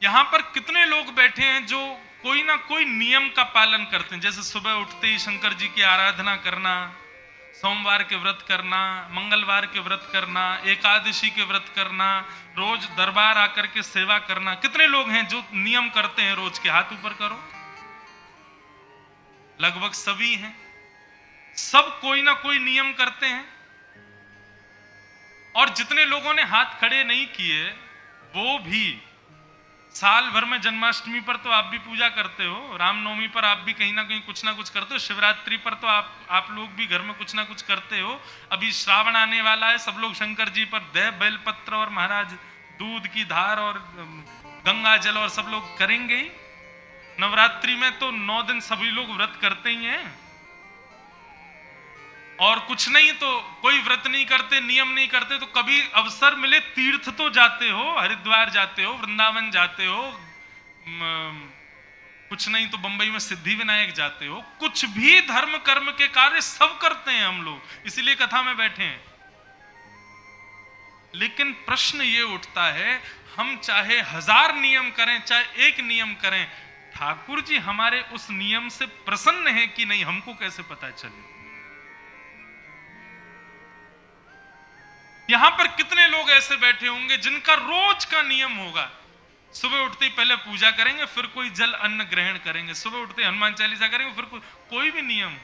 यहां पर कितने लोग बैठे हैं जो कोई ना कोई नियम का पालन करते हैं, जैसे सुबह उठते ही शंकर जी की आराधना करना, सोमवार के व्रत करना, मंगलवार के व्रत करना, एकादशी के व्रत करना, रोज दरबार आकर के सेवा करना। कितने लोग हैं जो नियम करते हैं रोज के? हाथ ऊपर करो। लगभग सभी हैं। सब कोई ना कोई नियम करते हैं। और जितने लोगों ने हाथ खड़े नहीं किए वो भी साल भर में जन्माष्टमी पर तो आप भी पूजा करते हो, रामनवमी पर आप भी कहीं ना कहीं कुछ ना कुछ करते हो, शिवरात्रि पर तो आप लोग भी घर में कुछ ना कुछ करते हो। अभी श्रावण आने वाला है, सब लोग शंकर जी पर देव बेलपत्र और महाराज दूध की धार और गंगा जल और सब लोग करेंगे ही। नवरात्रि में तो 9 दिन सभी लोग व्रत करते ही हैं। और कुछ नहीं तो कोई व्रत नहीं करते, नियम नहीं करते तो कभी अवसर मिले तीर्थ तो जाते हो, हरिद्वार जाते हो, वृंदावन जाते हो, कुछ नहीं तो बंबई में सिद्धि विनायक जाते हो। कुछ भी धर्म कर्म के कार्य सब करते हैं हम लोग, इसीलिए कथा में बैठे हैं। लेकिन प्रश्न ये उठता है, हम चाहे 1000 नियम करें, चाहे एक नियम करें, ठाकुर जी हमारे उस नियम से प्रसन्न है कि नहीं, हमको कैसे पता चले? यहां पर कितने लोग ऐसे बैठे होंगे जिनका रोज का नियम होगा, सुबह उठते ही पहले पूजा करेंगे, फिर कोई जल अन्न ग्रहण करेंगे, सुबह उठते हनुमान चालीसा करेंगे, फिर कोई भी नियम हो।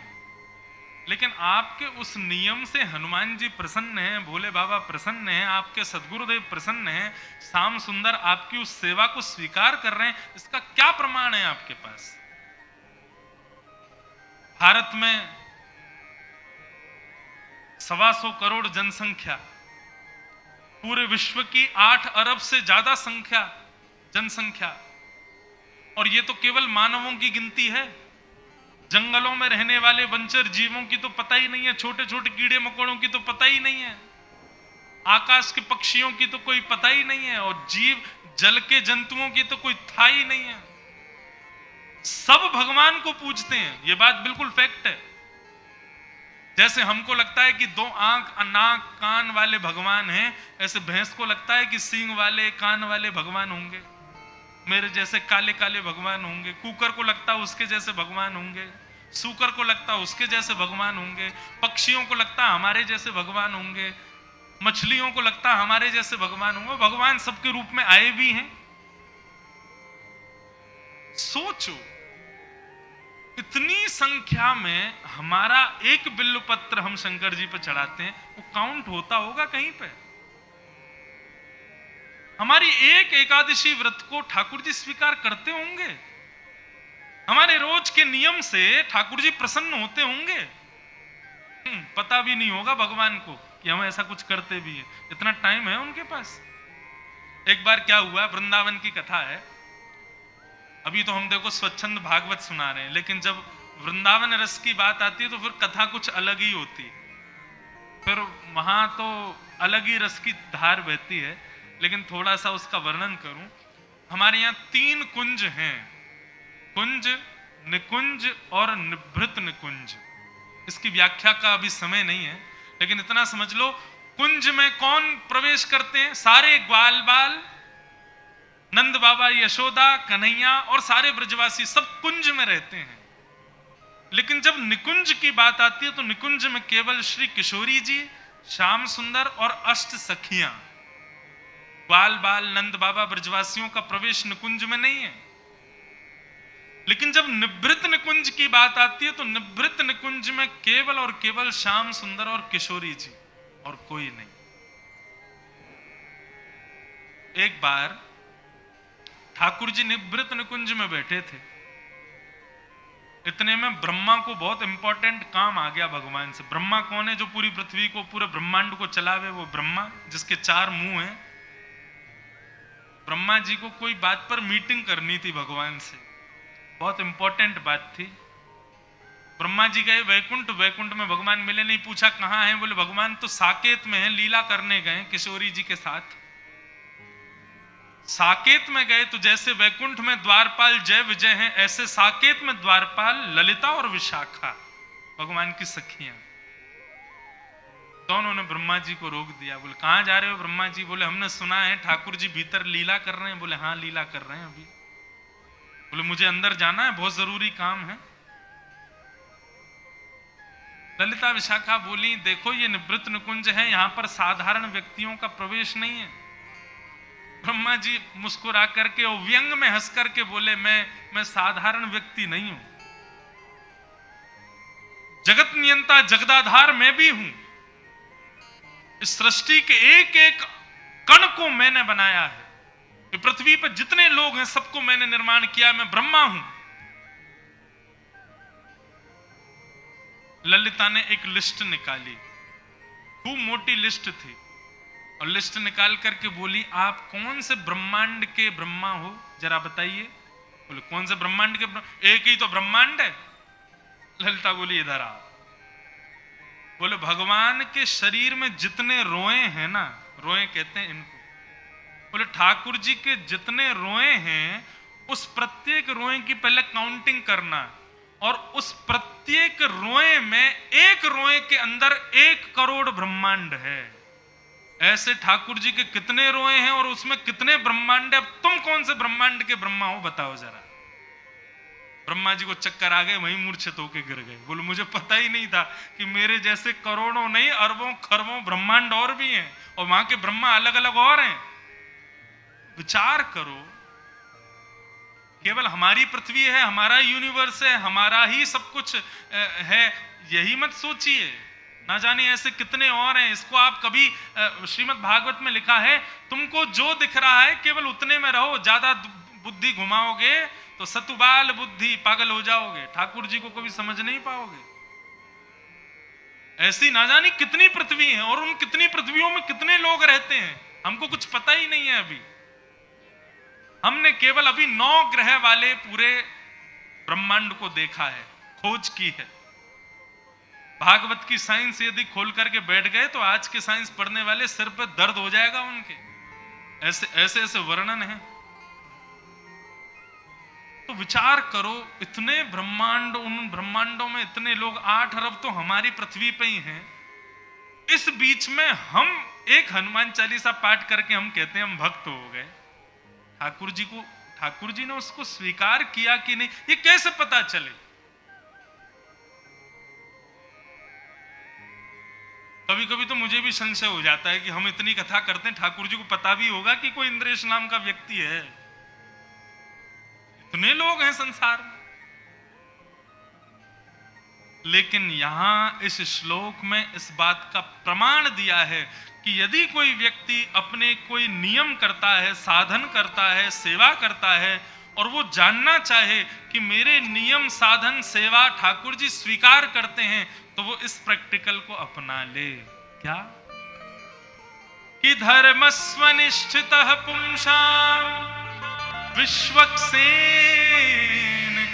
लेकिन आपके उस नियम से हनुमान जी प्रसन्न हैं, भोले बाबा प्रसन्न हैं, आपके सदगुरुदेव प्रसन्न हैं, श्याम सुंदर आपकी उस सेवा को स्वीकार कर रहे हैं, इसका क्या प्रमाण है आपके पास? भारत में 125 करोड़ जनसंख्या, पूरे विश्व की 8 अरब से ज्यादा जनसंख्या, और ये तो केवल मानवों की गिनती है। जंगलों में रहने वाले वंचर जीवों की तो पता ही नहीं है, छोटे छोटे कीड़े मकोड़ों की तो पता ही नहीं है, आकाश के पक्षियों की तो कोई पता ही नहीं है, और जीव जल के जंतुओं की तो कोई था ही नहीं है। सब भगवान को पूजते हैं, ये बात बिल्कुल फैक्ट है। जैसे हमको लगता है कि 2 आंख नाक कान वाले भगवान हैं, ऐसे भैंस को लगता है कि सींग वाले कान वाले भगवान होंगे, मेरे जैसे काले काले भगवान होंगे। कुकर को लगता है उसके जैसे भगवान होंगे, सूकर को लगता है उसके जैसे भगवान होंगे, पक्षियों को लगता है हमारे जैसे भगवान होंगे, मछलियों को लगता है हमारे जैसे भगवान होंगे। भगवान सबके रूप में आए भी हैं। सोचो, इतनी संख्या में हमारा एक बिल्व पत्र हम शंकर जी पे चढ़ाते हैं, वो काउंट होता होगा कहीं पे? हमारी एक एकादशी व्रत को ठाकुर जी स्वीकार करते होंगे? हमारे रोज के नियम से ठाकुर जी प्रसन्न होते होंगे? पता भी नहीं होगा भगवान को कि हम ऐसा कुछ करते भी हैं, इतना टाइम है उनके पास। एक बार क्या हुआ, वृंदावन की कथा है। अभी तो हम देखो स्वच्छंद भागवत सुना रहे हैं, लेकिन जब वृंदावन रस की बात आती है तो फिर कथा कुछ अलग ही होती है, फिर वहां तो अलग ही रस की धार बहती है। लेकिन थोड़ा सा उसका वर्णन करूं, हमारे यहाँ 3 कुंज हैं, कुंज, निकुंज और निभृत निकुंज। इसकी व्याख्या का अभी समय नहीं है, लेकिन इतना समझ लो, कुंज में कौन प्रवेश करते हैं? सारे ग्वाल बाल, नंद बाबा, यशोदा, कन्हैया और सारे ब्रजवासी सब कुंज में रहते हैं। लेकिन जब निकुंज की बात आती है तो निकुंज में केवल श्री किशोरी जी, श्याम सुंदर और अष्ट सखियां, ग्वाल बाल, नंद बाबा, ब्रजवासियों का प्रवेश निकुंज में नहीं है। लेकिन जब निभृत निकुंज की बात आती है तो निभृत निकुंज में केवल और केवल श्याम सुंदर और किशोरी जी, और कोई नहीं। एक बार ठाकुर जी निभृत निकुंज में बैठे थे, इतने में ब्रह्मा को बहुत इंपॉर्टेंट काम आ गया भगवान से। ब्रह्मा कौन है? जो पूरी पृथ्वी को, पूरे ब्रह्मांड को चलावे, वो ब्रह्मा, जिसके 4 मुंह हैं। ब्रह्मा जी को कोई बात पर मीटिंग करनी थी भगवान से, बहुत इंपॉर्टेंट बात थी। ब्रह्मा जी गए वैकुंठ, वैकुंठ में भगवान मिले नहीं, पूछा कहां हैं? बोले भगवान तो साकेत में हैं, लीला करने गए किशोरी जी के साथ। साकेत में गए तो जैसे वैकुंठ में द्वारपाल जय विजय हैं, ऐसे साकेत में द्वारपाल ललिता और विशाखा, भगवान की सखियां। दोनों ने ब्रह्मा जी को रोक दिया। बोले कहाँ जा रहे हो ब्रह्मा जी? बोले हमने सुना है ठाकुर जी भीतर लीला कर रहे हैं। बोले हाँ लीला कर रहे हैं अभी। बोले मुझे अंदर जाना है, बहुत जरूरी काम है। ललिता विशाखा बोली देखो ये निवृत्त निकुंज है, यहां पर साधारण व्यक्तियों का प्रवेश नहीं है। ब्रह्मा जी मुस्कुरा करके और व्यंग में हंस करके बोले मैं साधारण व्यक्ति नहीं हूं, जगत नियंता जगदाधार मैं भी हूं। इस सृष्टि के एक एक कण को मैंने बनाया है, कि पृथ्वी पर जितने लोग हैं सबको मैंने निर्माण किया, मैं ब्रह्मा हूं। ललिता ने एक लिस्ट निकाली, खूब मोटी लिस्ट थी, और लिस्ट निकाल करके बोली आप कौन से ब्रह्मांड के ब्रह्मा हो जरा बताइए। बोले कौन से ब्रह्मांड के एक ही तो ब्रह्मांड है। ललिता बोली इधर आ। बोले भगवान के शरीर में जितने रोए हैं ना, रोए कहते हैं इनको, बोले ठाकुर जी के जितने रोए हैं उस प्रत्येक रोए की पहले काउंटिंग करना, और उस प्रत्येक रोए में एक रोए के अंदर 1 करोड़ ब्रह्मांड है। ऐसे ठाकुर जी के कितने रोए हैं और उसमें कितने ब्रह्मांड है। अब तुम कौन से ब्रह्मांड के ब्रह्मा हो बताओ जरा। ब्रह्मा जी को चक्कर आ गए, वहीं मूर्छित होके गिर गए। बोले मुझे पता ही नहीं था कि मेरे जैसे करोड़ों नहीं अरबों खरबों ब्रह्मांड और भी हैं, और वहां के ब्रह्मा अलग अलग और हैं। विचार करो, केवल हमारी पृथ्वी है, हमारा यूनिवर्स है, हमारा ही सब कुछ है, यही मत सोचिए। ना जाने ऐसे कितने और हैं। इसको आप कभी श्रीमद् भागवत में लिखा है तुमको जो दिख रहा है केवल उतने में रहो, ज्यादा बुद्धि घुमाओगे तो सतुबाल बुद्धि, पागल हो जाओगे, ठाकुर जी को कभी समझ नहीं पाओगे। ऐसी ना जाने कितनी पृथ्वी है और उन कितनी पृथ्वियों में कितने लोग रहते हैं, हमको कुछ पता ही नहीं है। अभी हमने केवल अभी 9 ग्रह वाले पूरे ब्रह्मांड को देखा है, खोज की है। भागवत की साइंस यदि खोल करके बैठ गए तो आज के साइंस पढ़ने वाले सिर पे दर्द हो जाएगा उनके, ऐसे ऐसे वर्णन है। तो विचार करो, इतने ब्रह्मांड, उन ब्रह्मांडों में इतने लोग, 8 अरब तो हमारी पृथ्वी पे ही हैं। इस बीच में हम एक हनुमान चालीसा पाठ करके हम कहते हैं हम भक्त हो गए। ठाकुर जी ने उसको स्वीकार किया कि नहीं, ये कैसे पता चले? कभी कभी तो मुझे भी संशय हो जाता है कि हम इतनी कथा करते हैं, ठाकुर जी को पता भी होगा कि कोई इंद्रेश नाम का व्यक्ति है? इतने लोग हैं संसार में। लेकिन यहां इस श्लोक में इस बात का प्रमाण दिया है कि यदि कोई व्यक्ति अपने कोई नियम करता है, साधन करता है, सेवा करता है, और वो जानना चाहे कि मेरे नियम साधन सेवा ठाकुर जी स्वीकार करते हैं, तो वो इस प्रैक्टिकल को अपना ले। क्या कि धर्मस्वनिष्ठितः पुंसां विश्वक्सेन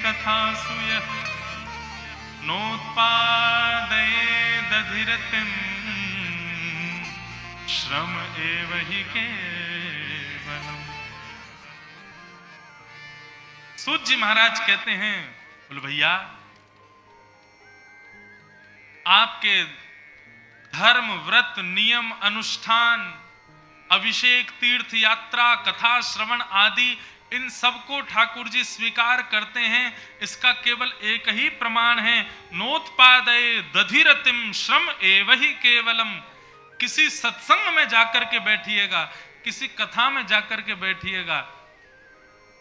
कथासु यः नोत्पादयेदधिरतिं श्रम एव हि केवलम्। सूत जी महाराज कहते हैं, बोले भैया आपके धर्म व्रत नियम अनुष्ठान, अभिषेक तीर्थ यात्रा कथा श्रवण आदि, इन सबको ठाकुर जी स्वीकार करते हैं। इसका केवल एक ही प्रमाण है, नोत्पादये दधिरतिम श्रम एव हि केवलम। किसी सत्संग में जाकर के बैठिएगा, किसी कथा में जाकर के बैठिएगा,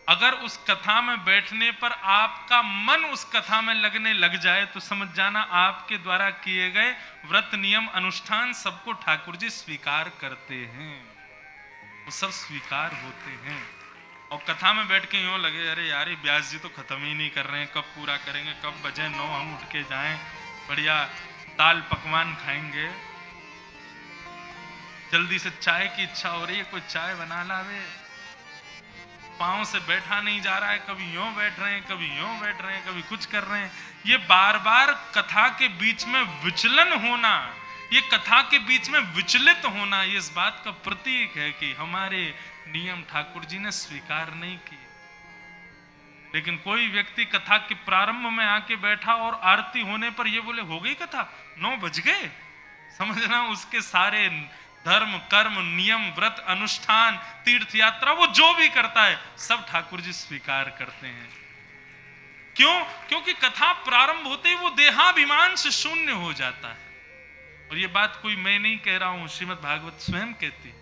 अगर उस कथा में बैठने पर आपका मन उस कथा में लगने लग जाए तो समझ जाना आपके द्वारा किए गए व्रत नियम अनुष्ठान सबको ठाकुर जी स्वीकार करते हैं, वो सब स्वीकार होते हैं। और कथा में बैठ के यूं लगे अरे यार ये व्यास जी तो खत्म ही नहीं कर रहे हैं, कब पूरा करेंगे, कब बजे 9 हम उठ के जाएं, बढ़िया दाल पकवान खाएंगे, जल्दी से चाय की इच्छा हो रही है, कोई चाय बना लावे। पांव से बैठा नहीं जा रहा है, कभी यूं बैठ रहे हैं, कभी यूं बैठ रहे हैं, कभी कुछ कर रहे हैं। ये बार बार कथा के बीच में विचलन होना, ये कथा के बीच में विचलित होना, ये इस बात का प्रतीक है कि हमारे नियम ठाकुर जी ने स्वीकार नहीं किए। लेकिन कोई व्यक्ति कथा के प्रारंभ में आके बैठा और आरती होने पर ये बोले हो गई कथा, 9 बज गए, समझना, उसके सारे धर्म कर्म नियम व्रत अनुष्ठान तीर्थ यात्रा वो जो भी करता है सब ठाकुर जी स्वीकार करते हैं। क्यों? क्योंकि कथा प्रारंभ होते ही वो देहाभिमान से शून्य हो जाता है। और ये बात कोई मैं नहीं कह रहा हूं, श्रीमद् भागवत स्वयं कहती है।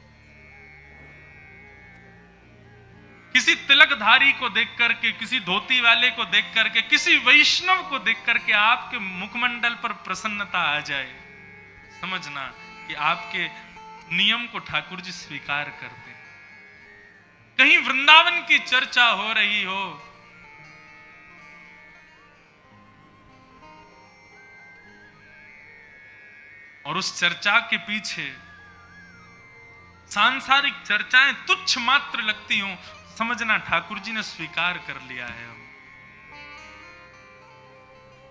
किसी तिलकधारी को देख करके, किसी धोती वाले को देख करके, किसी वैष्णव को देख करके आपके मुखमंडल पर प्रसन्नता आ जाए, समझना कि आपके नियम को ठाकुर जी स्वीकार करते हैं। कहीं वृंदावन की चर्चा हो रही हो, और उस चर्चा के पीछे सांसारिक चर्चाएं तुच्छ मात्र लगती हों, समझना ठाकुर जी ने स्वीकार कर लिया है।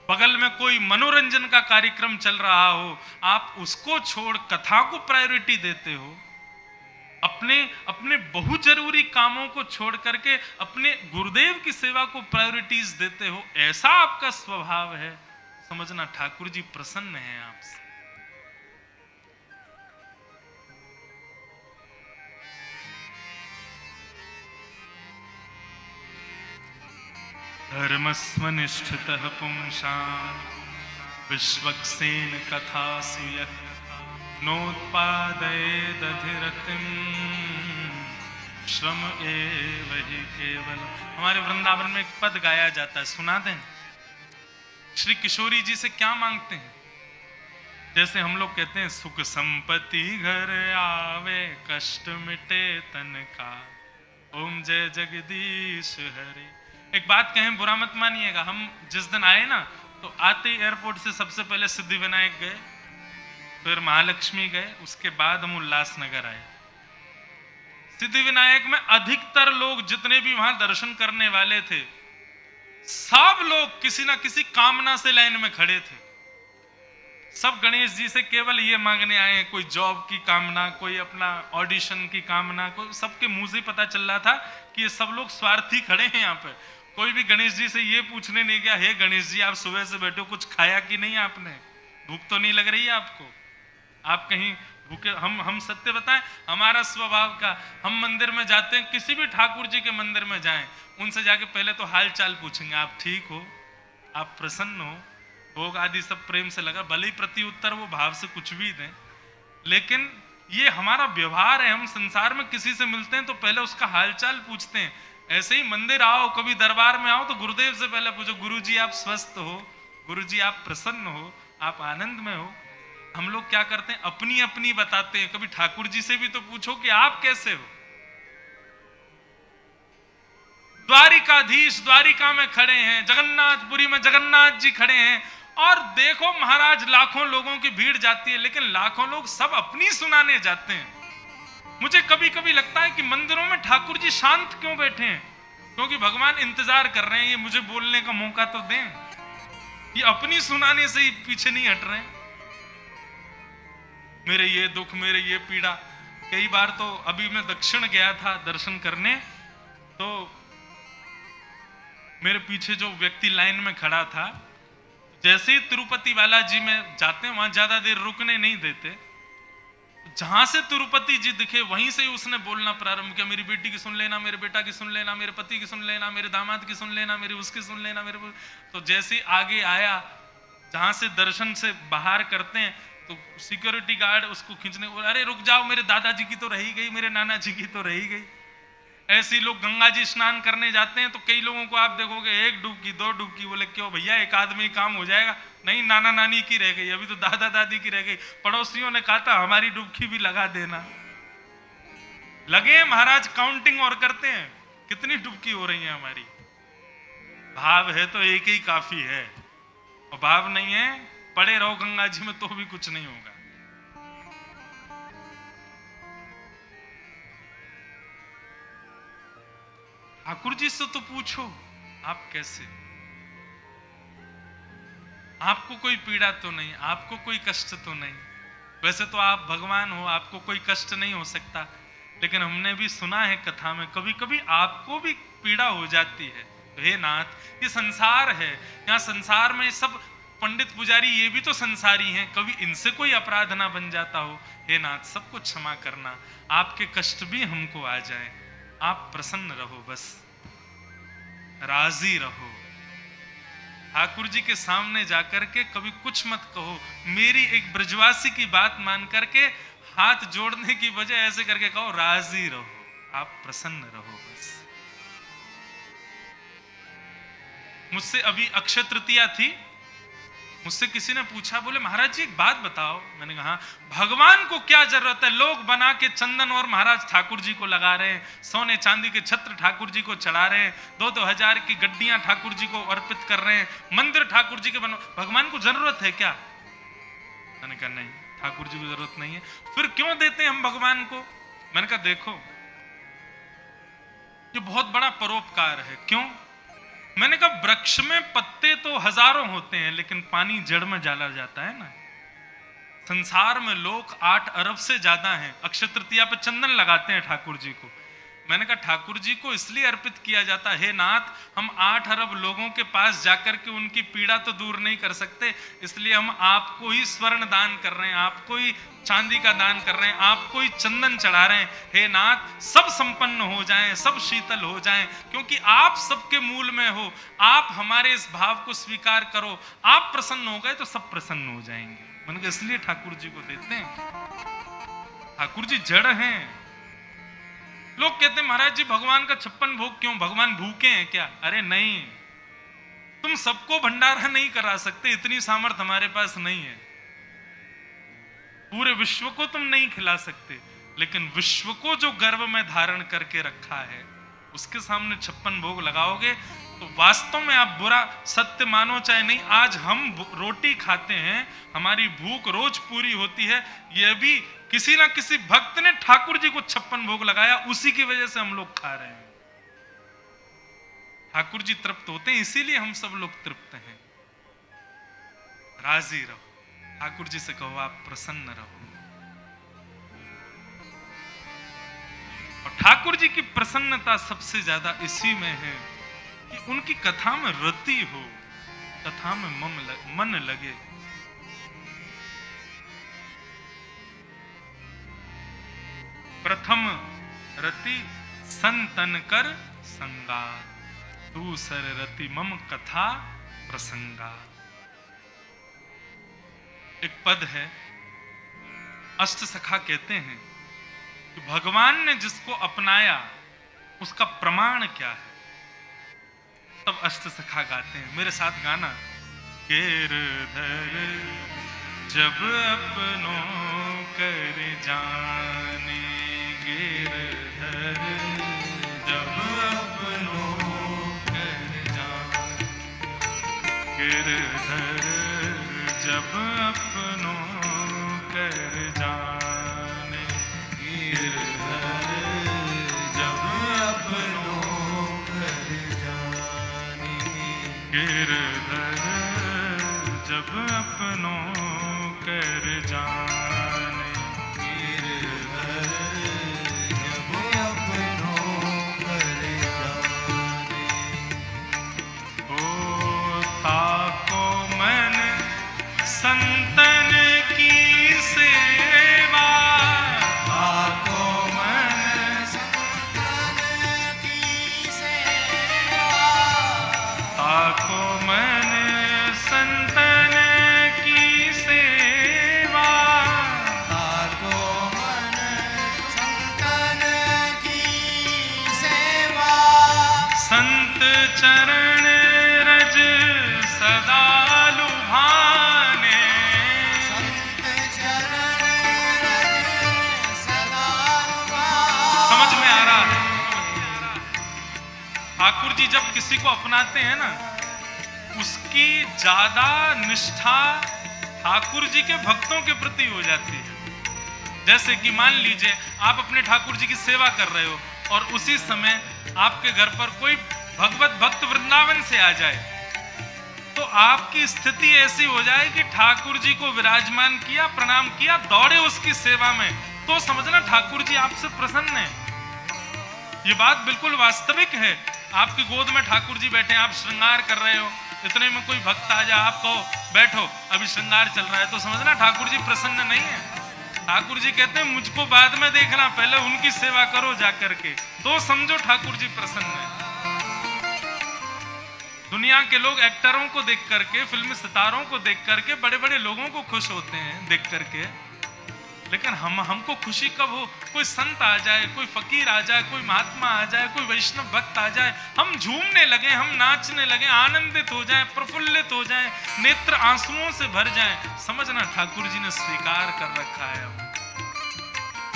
बगल में कोई मनोरंजन का कार्यक्रम चल रहा हो, आप उसको छोड़ कथा को प्रायोरिटी देते हो, अपने अपने बहुत जरूरी कामों को छोड़ करके अपने गुरुदेव की सेवा को प्रायोरिटीज देते हो, ऐसा आपका स्वभाव है, समझना ठाकुर जी प्रसन्न हैं आपसे। धर्मस्वनिष्ठितः पुंसां विश्वक्सेन कथासु यः नोत्पादयेदधिरतिं श्रम एव हि केवल। हमारे वृंदावन में एक पद गाया जाता है, सुना दें। श्री किशोरी जी से क्या मांगते हैं? जैसे हम लोग कहते हैं सुख संपत्ति घर आवे, कष्ट मिटे तन का, ओम जय जगदीश हरे। एक बात कहें, बुरा मत मानिएगा, हम जिस दिन आए ना तो आते एयरपोर्ट से सबसे पहले सिद्धि विनायक गए, फिर महालक्ष्मी गए, उसके बाद हम उल्लासनगर आए। सिद्धि विनायक में अधिकतर लोग जितने भी वहां दर्शन करने वाले थे, सब लोग किसी ना किसी कामना से लाइन में खड़े थे। सब गणेश जी से केवल ये मांगने आए हैं, कोई जॉब की कामना, कोई अपना ऑडिशन की कामना, कोई, सबके मुंह से पता चल रहा था कि ये सब लोग स्वार्थी खड़े हैं यहाँ पे। कोई भी गणेश जी से ये पूछने नहीं गया, हे गणेश जी आप सुबह से बैठे हो, कुछ खाया कि नहीं आपने, भूख तो नहीं लग रही है आपको, आप कहीं भूखे। हम सत्य बताएं, हमारा स्वभाव का, हम मंदिर में जाते हैं, किसी भी ठाकुर जी के मंदिर में जाएं, उनसे जाके पहले तो हाल चाल पूछेंगे, आप ठीक हो, आप प्रसन्न हो, भोग आदि सब प्रेम से लगा, भले ही प्रति उत्तर वो भाव से कुछ भी दें, लेकिन ये हमारा व्यवहार है। हम संसार में किसी से मिलते हैं तो पहले उसका हालचाल पूछते हैं। ऐसे ही मंदिर आओ, कभी दरबार में आओ तो गुरुदेव से पहले पूछो, गुरुजी आप स्वस्थ हो, गुरुजी आप प्रसन्न हो, आप आनंद में हो। हम लोग क्या करते हैं, अपनी अपनी बताते हैं। कभी ठाकुर जी से भी तो पूछो कि आप कैसे हो। द्वारिकाधीश द्वारिका में खड़े हैं, जगन्नाथपुरी में जगन्नाथ जी खड़े हैं, और देखो महाराज लाखों लोगों की भीड़ जाती है, लेकिन लाखों लोग सब अपनी सुनाने जाते हैं। मुझे कभी कभी लगता है कि मंदिरों में ठाकुर जी शांत क्यों बैठे हैं, क्योंकि भगवान इंतजार कर रहे हैं, ये मुझे बोलने का मौका तो दें। ये अपनी सुनाने से ही पीछे नहीं हट रहे हैं। मेरे ये दुख, मेरे ये पीड़ा। कई बार तो अभी मैं दक्षिण गया था दर्शन करने, तो मेरे पीछे जो व्यक्ति लाइन में खड़ा था, जैसे ही तिरुपति बालाजी में जाते हैं वहां ज्यादा देर रुकने नहीं देते, जहां से तिरुपति जी दिखे वहीं से ही उसने बोलना प्रारंभ किया, मेरी बेटी की सुन लेना, मेरे बेटा की सुन लेना, मेरे पति की सुन लेना, मेरे दामाद की सुन लेना, मेरी उसकी सुन लेना, मेरे। तो जैसे ही आगे आया, जहां से दर्शन से बाहर करते हैं, तो सिक्योरिटी गार्ड उसको खींचने, अरे रुक जाओ, मेरे दादाजी की तो रही गई, मेरे नाना जी की तो रही गई। ऐसे ही लोग गंगा जी स्नान करने जाते हैं तो कई लोगों को आप देखोगे एक डुबकी, दो डुबकी, बोले क्यों भैया एक आदमी काम हो जाएगा, नहीं नाना नानी की रह गई, अभी तो दादा दादी की रह गई, पड़ोसियों ने कहा था हमारी डुबकी भी लगा देना। लगे महाराज काउंटिंग और करते हैं कितनी डुबकी हो रही है हमारी। भाव है तो एक ही काफी है, और भाव नहीं है पड़े रहो गंगा जी में तो भी कुछ नहीं होगा। ठाकुर जी से तो पूछो आप कैसे, आपको कोई पीड़ा तो नहीं, आपको कोई कष्ट तो नहीं। वैसे तो आप भगवान हो, आपको कोई कष्ट नहीं हो सकता, लेकिन हमने भी सुना है कथा में कभी कभी आपको भी पीड़ा हो जाती है। तो हे नाथ, ये संसार है, यहाँ संसार में सब पंडित पुजारी ये भी तो संसारी हैं, कभी इनसे कोई अपराध ना बन जाता हो। हे नाथ, सबको क्षमा करना, आपके कष्ट भी हमको आ जाए, आप प्रसन्न रहो, बस राजी रहो। ठाकुर जी के सामने जाकर के कभी कुछ मत कहो, मेरी एक ब्रजवासी की बात मान करके हाथ जोड़ने की बजाय ऐसे करके कहो राजी रहो, आप प्रसन्न रहो, बस। मुझसे अभी अक्षय तृतीया थी, मुझसे किसी ने पूछा, बोले महाराज जी एक बात बताओ। मैंने कहा भगवान को क्या जरूरत है, लोग बना के चंदन और महाराज ठाकुर जी को लगा रहे हैं, सोने चांदी के छत्र ठाकुर जी को चढ़ा रहे हैं, 2-2 हजार की गड्डियां ठाकुर जी को अर्पित कर रहे हैं, मंदिर ठाकुर जी के बनो, भगवान को जरूरत है क्या? मैंने कहा नहीं, ठाकुर जी को जरूरत नहीं है। फिर क्यों देते हैं हम भगवान को? मैंने कहा देखो, ये बहुत बड़ा परोपकार है। क्यों? मैंने कहा वृक्ष में पत्ते तो हजारों होते हैं, लेकिन पानी जड़ में डाला जाता है ना। संसार में लोग 8 अरब से ज्यादा हैं, अक्षय तृतीया पे चंदन लगाते हैं ठाकुर जी को। मैंने कहा ठाकुर जी को इसलिए अर्पित किया जाता है, हे नाथ, हम 8 अरब लोगों के पास जाकर के उनकी पीड़ा तो दूर नहीं कर सकते, इसलिए हम आपको ही स्वर्ण दान कर रहे हैं, आपको ही चांदी का दान कर रहे हैं, आपको ही चंदन चढ़ा रहे हैं। हे नाथ, सब संपन्न हो जाएं, सब शीतल हो जाएं, क्योंकि आप सबके मूल में हो, आप हमारे इस भाव को स्वीकार करो, आप प्रसन्न हो गए तो सब प्रसन्न हो जाएंगे। मैंने कहा इसलिए ठाकुर जी को देते हैं, ठाकुर जी जड़ हैं। लोग कहते हैं महाराज जी भगवान का 56 भोग क्यों, भगवान भूखे हैं क्या? अरे नहीं, तुम सबको भंडारा नहीं करा सकते, इतनी सामर्थ हमारे पास नहीं है। पूरे विश्व को तुम नहीं खिला सकते, लेकिन विश्व को जो गर्भ में धारण करके रखा है उसके सामने 56 भोग लगाओगे तो वास्तव में आप बुरा सत्य मानो चाहे नहीं, आज हम रोटी खाते हैं, हमारी भूख रोज पूरी होती है, यह भी किसी ना किसी भक्त ने ठाकुर जी को 56 भोग लगाया, उसी की वजह से हम लोग खा रहे हैं। ठाकुर जी तृप्त होते हैं, इसीलिए हम सब लोग तृप्त हैं। राजी रहो, ठाकुर जी से कहो आप प्रसन्न रहो। और ठाकुर जी की प्रसन्नता सबसे ज्यादा इसी में है कि उनकी कथा में रति हो, कथा में मन लगे। प्रथम रति संतन कर संगा, दूसर रति मम कथा प्रसंगा। एक पद है, अष्ट सखा कहते हैं कि भगवान ने जिसको अपनाया उसका प्रमाण क्या है। तब अष्ट सखा गाते हैं, मेरे साथ गाना। गिरधर जब अपनों कर जाने, गिरधर जब अपनों कर जाने, गिरधर जब अपनों कर जाने, गिरधर जब अपनों कर जाने, गिरधर जब अपनों कर जाने, गिरधर जब अपनों कर जाने। ओ ताको मन संतन की सेवा, ताको मन संतन की सेवा, ताको मन संतन की सेवा, ताको मन संतन की सेवा, संत चरण रज सदा लुभाने, संत चरण रज सदा लुभाने। समझ में आ रहा है? ठाकुर जी जब किसी को अपनाते हैं ना, उसकी ज्यादा निष्ठा ठाकुर जी के भक्तों के प्रति हो जाती है। जैसे कि मान लीजिए आप अपने ठाकुर जी की सेवा कर रहे हो और उसी समय आपके घर पर कोई भगवत भक्त वृंदावन से आ जाए, तो आपकी स्थिति ऐसी हो जाए कि ठाकुर जी को विराजमान किया, प्रणाम किया, दौड़े उसकी सेवा में, तो समझना ठाकुर जी आपसे प्रसन्न है। ये बात बिल्कुल वास्तविक है। आपकी गोद में ठाकुर जी बैठे, आप श्रृंगार कर रहे हो, इतने में कोई भक्त आ जाए, आप कहो बैठो अभी श्रृंगार चल रहा है, तो समझना ठाकुर जी प्रसन्न नहीं है। ठाकुर जी कहते हैं मुझको बाद में देखना, पहले उनकी सेवा करो जाकर के, तो समझो ठाकुर जी प्रसन्न है। दुनिया के लोग एक्टरों को देख करके, फिल्म सितारों को देख करके, बड़े बड़े लोगों को खुश होते हैं देख करके, लेकिन हमको खुशी कब हो? कोई संत आ जाए, कोई फकीर आ जाए, कोई महात्मा आ जाए, कोई वैष्णव भक्त आ जाए, हम झूमने लगे, हम नाचने लगे, आनंदित हो जाएं, प्रफुल्लित हो जाएं, नेत्र आंसुओं से भर जाएं, समझना ठाकुर जी ने स्वीकार कर रखा है।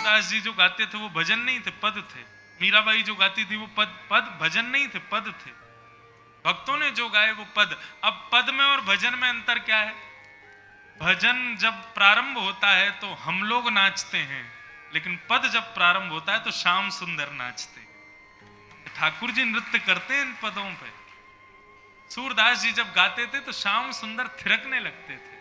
दास जी जो गाते थे वो भजन नहीं थे, पद थे। मीराबाई जो गाती थी वो पद भजन नहीं थे, पद थे। भक्तों ने जो गाए वो पद। अब पद में और भजन में अंतर क्या है? भजन जब प्रारंभ होता है तो हम लोग नाचते हैं, लेकिन पद जब प्रारंभ होता है तो श्याम सुंदर नाचते हैं। ठाकुर जी नृत्य करते हैं इन पदों पे। सूरदास जी जब गाते थे तो श्याम सुंदर थिरकने लगते थे।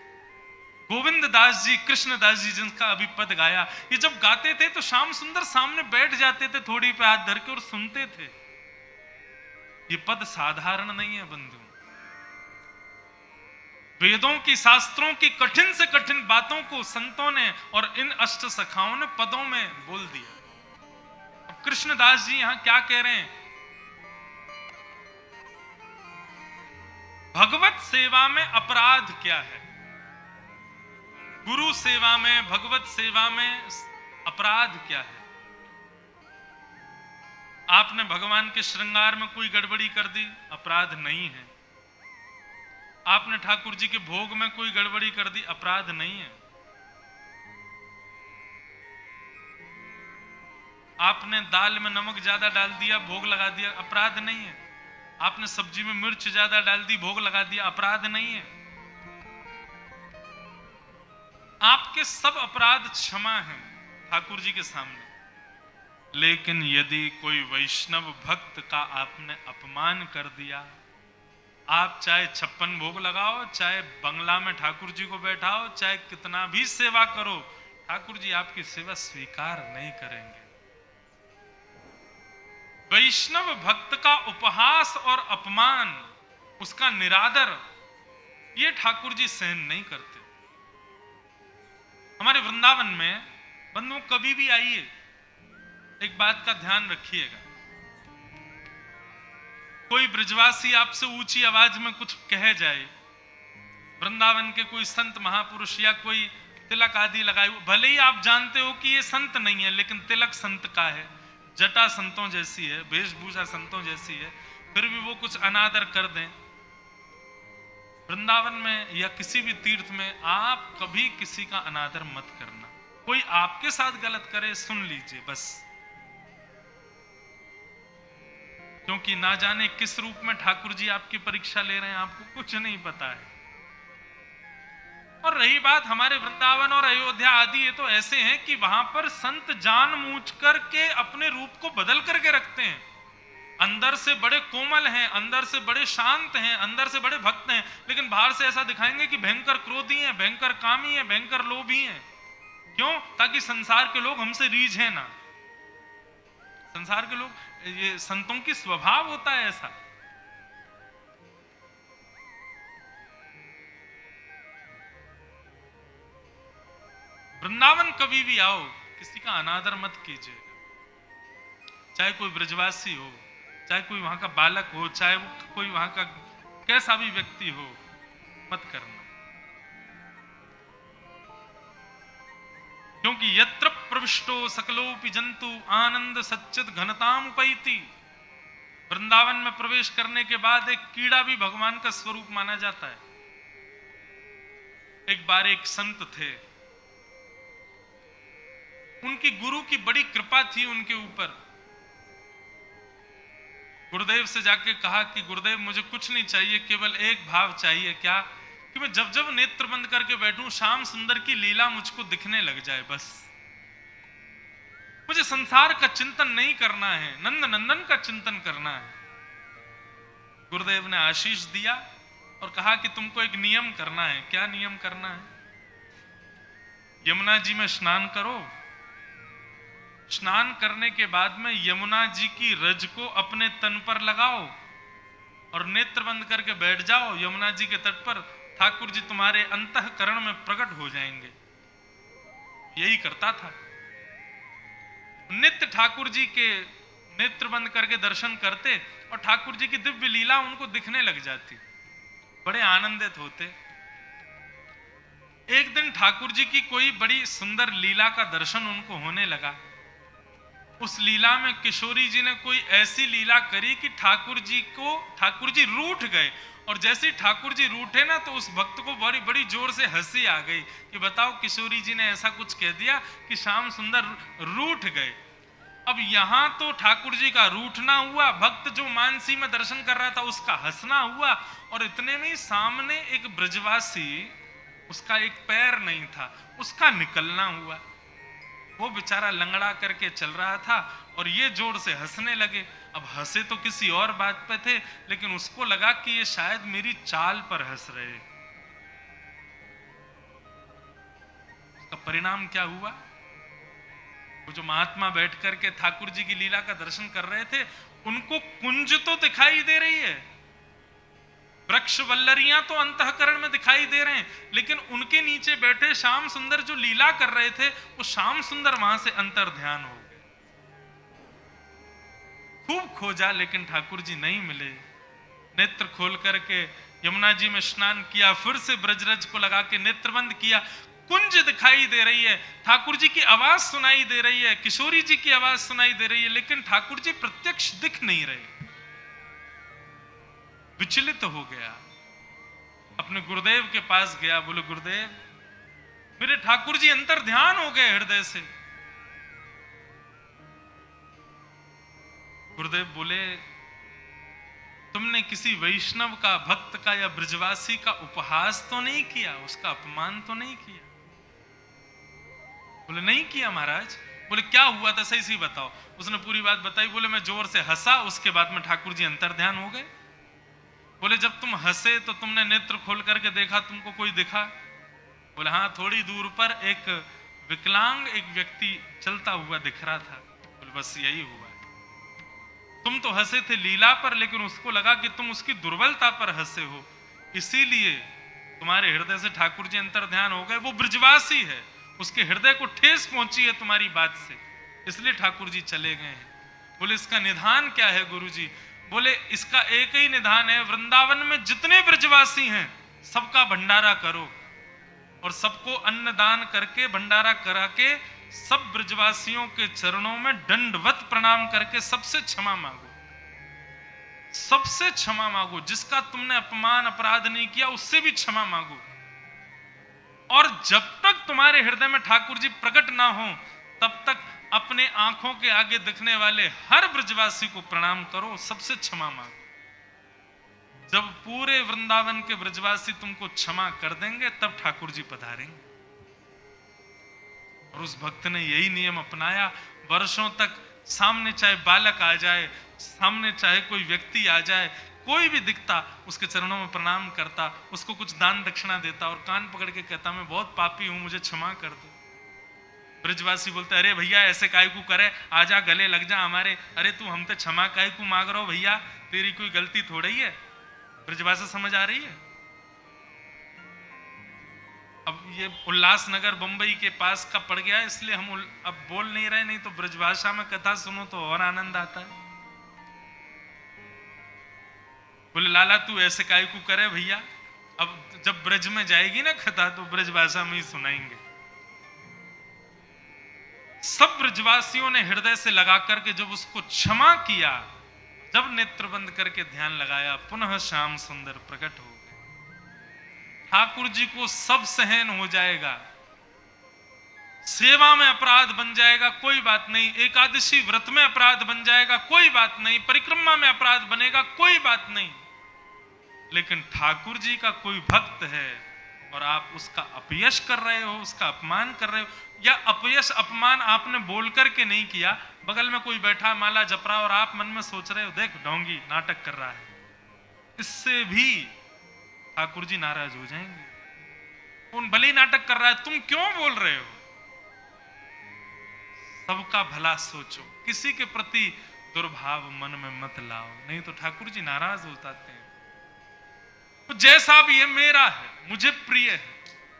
गोविंद दास जी, कृष्ण दास जी जिनका अभी पद गाया, ये जब गाते थे तो श्याम सुंदर सामने बैठ जाते थे थोड़ी पे हाथ धर के और सुनते थे। ये पद साधारण नहीं है बंधु। वेदों की, शास्त्रों की कठिन से कठिन बातों को संतों ने और इन अष्ट सखाओं ने पदों में बोल दिया। अब कृष्णदास जी यहां क्या कह रहे हैं? भगवत सेवा में अपराध क्या है? गुरु सेवा में, भगवत सेवा में अपराध क्या है? आपने भगवान के श्रृंगार में कोई गड़बड़ी कर दी, अपराध नहीं है। आपने ठाकुर जी के भोग में कोई गड़बड़ी कर दी, अपराध नहीं है। आपने दाल में नमक ज्यादा डाल दिया, भोग लगा दिया, अपराध नहीं है। आपने सब्जी में मिर्च ज्यादा डाल दी, भोग लगा दिया, अपराध नहीं है। आपके सब अपराध क्षमा हैं ठाकुर जी के सामने। लेकिन यदि कोई वैष्णव भक्त का आपने अपमान कर दिया, आप चाहे 56 भोग लगाओ, चाहे बंगला में ठाकुर जी को बैठाओ, चाहे कितना भी सेवा करो, ठाकुर जी आपकी सेवा स्वीकार नहीं करेंगे। वैष्णव भक्त का उपहास और अपमान, उसका निरादर, ये ठाकुर जी सहन नहीं करते। हमारे वृंदावन में बंधु कभी भी आइए, एक बात का ध्यान रखिएगा, कोई ब्रजवासी आपसे ऊंची आवाज में कुछ कह जाए, वृंदावन के कोई संत महापुरुष या कोई तिलक आदि लगाए, भले ही आप जानते हो कि ये संत नहीं है, लेकिन तिलक संत का है, जटा संतों जैसी है, वेशभूषा संतों जैसी है, फिर भी वो कुछ अनादर कर दें, वृंदावन में या किसी भी तीर्थ में आप कभी किसी का अनादर मत करना। कोई आपके साथ गलत करे, सुन लीजिए बस, क्योंकि ना जाने किस रूप में ठाकुर जी आपकी परीक्षा ले रहे हैं, आपको कुछ नहीं पता है। और रही बात हमारे वृंदावन और अयोध्या आदि, ये तो ऐसे हैं कि वहां पर संत जानबूझ करके अपने रूप को बदल करके रखते हैं। अंदर से बड़े कोमल हैं, अंदर से बड़े शांत हैं, अंदर से बड़े भक्त हैं, लेकिन बाहर से ऐसा दिखाएंगे कि भयंकर क्रोधी हैं, भयंकर कामी हैं, भयंकर लोभी हैं। क्यों? ताकि संसार के लोग हमसे रीझें ना। संसार के लोग, ये संतों की स्वभाव होता है ऐसा। वृंदावन कभी भी आओ, किसी का अनादर मत कीजिएगा, चाहे कोई ब्रजवासी हो, चाहे कोई वहां का बालक हो, चाहे वो कोई वहां का कैसा भी व्यक्ति हो, मत करना। क्योंकि यत्र प्रविष्टो सकलोपि जंतु आनंद सच्चित घनताम उपैति, वृंदावन में प्रवेश करने के बाद एक कीड़ा भी भगवान का स्वरूप माना जाता है। एक बार एक संत थे, उनकी गुरु की बड़ी कृपा थी उनके ऊपर। गुरुदेव से जाके कहा कि गुरुदेव मुझे कुछ नहीं चाहिए, केवल एक भाव चाहिए, क्या? कि मैं जब जब नेत्र बंद करके बैठूं, श्याम सुंदर की लीला मुझको दिखने लग जाए, बस। मुझे संसार का चिंतन नहीं करना है, नंद नंदन का चिंतन करना है। गुरुदेव ने आशीष दिया और कहा कि तुमको एक नियम करना है। क्या नियम करना है? यमुना जी में स्नान करो, स्नान करने के बाद में यमुना जी की रज को अपने तन पर लगाओ और नेत्र बंद करके बैठ जाओ यमुना जी के तट पर, ठाकुर जी तुम्हारे अंतःकरण में प्रकट हो जाएंगे। यही करता था। नित्य ठाकुर जी के नेत्र बंद करके दर्शन करते और ठाकुर जी की दिव्य लीला उनको दिखने लग जाती, बड़े आनंदित होते। एक दिन ठाकुर जी की कोई बड़ी सुंदर लीला का दर्शन उनको होने लगा। उस लीला में किशोरी जी ने कोई ऐसी लीला करी कि ठाकुर जी रूठ गए, और जैसे ही ठाकुर जी रूठे ना तो उस भक्त को बड़ी बड़ी जोर से हंसी आ गई कि बताओ किशोरी जी ने ऐसा कुछ कह दिया कि श्याम सुंदर रूठ गए। अब यहां तो ठाकुर जी का रूठना हुआ, भक्त जो मानसी में दर्शन कर रहा था उसका हंसना हुआ, और इतने में ही सामने एक ब्रजवासी, उसका एक पैर नहीं था, उसका निकलना हुआ। वो बेचारा लंगड़ा करके चल रहा था और ये जोर से हंसने लगे। अब हंसे तो किसी और बात पे थे, लेकिन उसको लगा कि ये शायद मेरी चाल पर हंस रहे। उसका परिणाम क्या हुआ? वो जो महात्मा बैठ करके ठाकुर जी की लीला का दर्शन कर रहे थे, उनको कुंज तो दिखाई दे रही है, वृक्ष वल्लरियां तो अंतःकरण में दिखाई दे रहे हैं, लेकिन उनके नीचे बैठे श्याम सुंदर जो लीला कर रहे थे, वो श्याम सुंदर वहां से अंतर ध्यान हो गए। खूब खोजा लेकिन ठाकुर जी नहीं मिले। नेत्र खोल करके यमुना जी में स्नान किया, फिर से ब्रजरज को लगा के नेत्र बंद किया, कुंज दिखाई दे रही है, ठाकुर जी की आवाज सुनाई दे रही है, किशोरी जी की आवाज सुनाई दे रही है, लेकिन ठाकुर जी प्रत्यक्ष दिख नहीं रहे। विचलित हो गया, अपने गुरुदेव के पास गया, बोले गुरुदेव मेरे ठाकुर जी अंतर ध्यान हो गए हृदय से। गुरुदेव बोले तुमने किसी वैष्णव का, भक्त का या ब्रजवासी का उपहास तो नहीं किया, उसका अपमान तो नहीं किया? बोले नहीं किया महाराज। बोले क्या हुआ था सही सही बताओ। उसने पूरी बात बताई। बोले मैं जोर से हंसा, उसके बाद में ठाकुर जी अंतर ध्यान हो गए। बोले जब तुम हंसे तो तुमने नेत्र खोल करके देखा, तुमको कोई दिखा? बोले हाँ, थोड़ी दूर पर एक विकलांग एक व्यक्ति चलता हुआ दिख रहा था। बोले बस यही हुआ। तुम तो हंसे थे लीला पर, लेकिन उसको लगा कि तुम उसकी दुर्बलता पर हंसे हो, इसीलिए तुम्हारे हृदय से ठाकुर जी अंतर ध्यान हो गए। वो ब्रजवासी है, उसके हृदय को ठेस पहुंची है तुम्हारी बात से, इसलिए ठाकुर जी चले गए हैं। बोले इसका निधान क्या है गुरुजी? बोले इसका एक ही निधान है, वृंदावन में जितने ब्रजवासी हैं सबका भंडारा करो और सबको अन्नदान करके भंडारा करा के सब ब्रजवासियों के चरणों में दंडवत प्रणाम करके सबसे क्षमा मांगो, सबसे क्षमा मांगो। जिसका तुमने अपमान अपराध नहीं किया उससे भी क्षमा मांगो। और जब तक तुम्हारे हृदय में ठाकुर जी प्रकट ना हो तब तक अपने आंखों के आगे दिखने वाले हर ब्रजवासी को प्रणाम करो, सबसे क्षमा मांगो। जब पूरे वृंदावन के ब्रजवासी तुमको क्षमा कर देंगे तब ठाकुर जी पधारेंगे। और उस भक्त ने यही नियम अपनाया। वर्षों तक सामने चाहे बालक आ जाए, सामने चाहे कोई व्यक्ति आ जाए, कोई भी दिखता उसके चरणों में प्रणाम करता, उसको कुछ दान दक्षिणा देता और कान पकड़ के कहता मैं बहुत पापी हूं, मुझे क्षमा कर दो। ब्रजवासी बोलते अरे भैया ऐसे काय को करे, आजा गले लग जा हमारे। अरे तू हम तो क्षमा काय को मांग रहा हो भैया, तेरी कोई गलती थोड़ी है। ब्रजभाषा समझ आ रही है? अब ये उल्लासनगर बंबई के पास का पड़ गया, इसलिए हम अब बोल नहीं रहे, नहीं तो ब्रजभाषा में कथा सुनो तो और आनंद आता है। बोले लाला तू ऐसे काय को करे भैया। अब जब ब्रज में जाएगी ना कथा तो ब्रजभाषा में ही सुनाएंगे। सब ब्रजवासियों ने हृदय से लगा करके जब उसको क्षमा किया, जब नेत्र बंद करके ध्यान लगाया, पुनः श्याम सुंदर प्रकट हो गए। ठाकुर जी को सब सहन हो जाएगा, सेवा में अपराध बन जाएगा कोई बात नहीं, एकादशी व्रत में अपराध बन जाएगा कोई बात नहीं, परिक्रमा में अपराध बनेगा कोई बात नहीं, लेकिन ठाकुर जी का कोई भक्त है और आप उसका अपयश कर रहे हो, उसका अपमान कर रहे हो, या अपयश अपमान आपने बोल करके नहीं किया, बगल में कोई बैठा माला जप रहा और आप मन में सोच रहे हो देख ढोंगी नाटक कर रहा है, इससे भी ठाकुर जी नाराज हो जाएंगे। उन भले ही नाटक कर रहा है, तुम क्यों बोल रहे हो? सबका भला सोचो, किसी के प्रति दुर्भाव मन में मत लाओ, नहीं तो ठाकुर जी नाराज हो जाते हैं। तो जैसा भी है मेरा है, मुझे प्रिय है,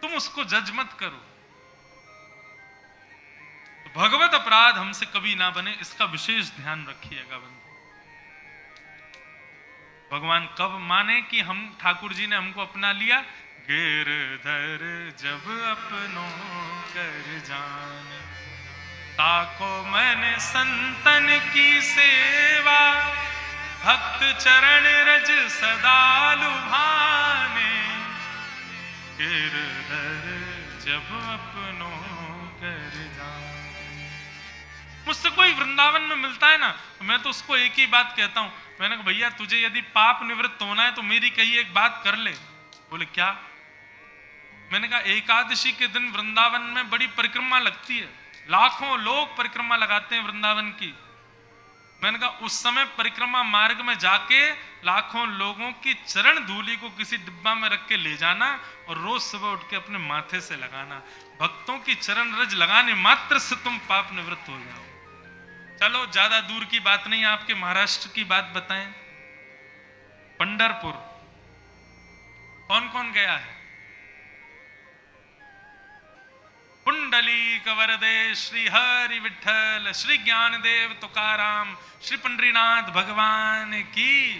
तुम उसको जज मत करो। तो भगवत अपराध हमसे कभी ना बने, इसका विशेष ध्यान रखिएगा बंधु। भगवान कब माने कि हम ठाकुर जी ने हमको अपना लिया? गिरधर जब अपनों कर जाने, ताको मैंने संतन की सेवा, भक्त चरण रज सदा लुभाने। गिरधर जब अपनों कर जाने। मुझसे कोई वृंदावन में मिलता है ना, तो मैं तो उसको एक ही बात कहता हूं। मैंने कहा भैया तुझे यदि पाप निवृत्त होना है तो मेरी कही एक बात कर ले। बोले क्या? मैंने कहा एकादशी के दिन वृंदावन में बड़ी परिक्रमा लगती है, लाखों लोग परिक्रमा लगाते हैं वृंदावन की। मैंने कहा उस समय परिक्रमा मार्ग में जाके लाखों लोगों की चरण धूलि को किसी डिब्बा में रख के ले जाना और रोज सुबह उठ के अपने माथे से लगाना। भक्तों की चरण रज लगाने मात्र से तुम पाप निवृत्त हो जाओ। चलो ज्यादा दूर की बात नहीं, आपके महाराष्ट्र की बात बताएं। पंढरपुर कौन कौन गया है? पुंडलीक वरदे श्री हरि विठ्ठल, श्री ज्ञानदेव तुकाराम, श्री पंडरीनाथ भगवान की।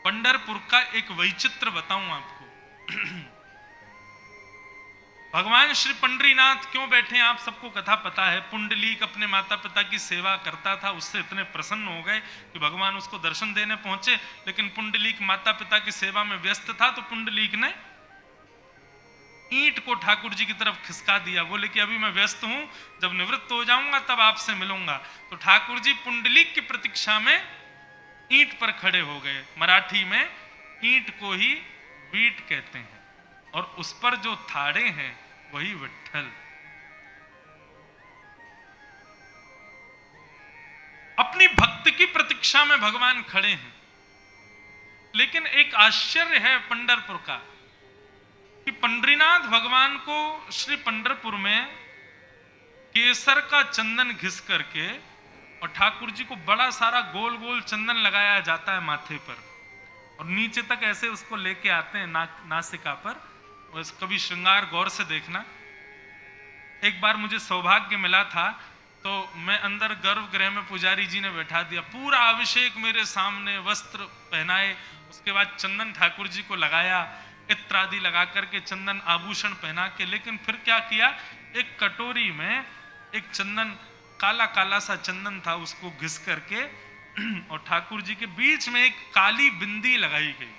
पंढरपुर का एक वैचित्र बताऊं आपको। भगवान श्री पंडरीनाथ क्यों बैठे हैं आप सबको कथा पता है। पुंडलीक अपने माता पिता की सेवा करता था, उससे इतने प्रसन्न हो गए कि भगवान उसको दर्शन देने पहुंचे। लेकिन पुंडलीक माता पिता की सेवा में व्यस्त था, तो पुंडलीक ने ईंट को ठाकुर जी की तरफ खिसका दिया। बोले कि अभी मैं व्यस्त हूं, जब निवृत्त हो जाऊंगा तब आपसे मिलूंगा। तो ठाकुर जी पुंडलीक की प्रतीक्षा में ईंट पर खड़े हो गए। मराठी में ईंट को ही वीट कहते हैं, और उस पर जो थाड़े हैं वही विठ्ठल। अपनी भक्त की प्रतीक्षा में भगवान खड़े हैं। लेकिन एक आश्चर्य है पंढरपुर का कि पंडरीनाथ भगवान को श्री पंढरपुर में केसर का चंदन घिस करके और ठाकुर जी को बड़ा सारा गोल गोल चंदन लगाया जाता है माथे पर, और नीचे तक ऐसे उसको लेके आते हैं नासिका पर। और कभी श्रृंगार गौर से देखना। एक बार मुझे सौभाग्य मिला था, तो मैं अंदर गर्भगृह में पुजारी जी ने बैठा दिया, पूरा अभिषेक मेरे सामने, वस्त्र पहनाए, उसके बाद चंदन ठाकुर जी को लगाया, इत्र आदि लगा करके चंदन आभूषण पहना के। लेकिन फिर क्या किया, एक कटोरी में एक चंदन, काला काला सा चंदन था, उसको घिस करके और ठाकुर जी के बीच में एक काली बिंदी लगाई गई।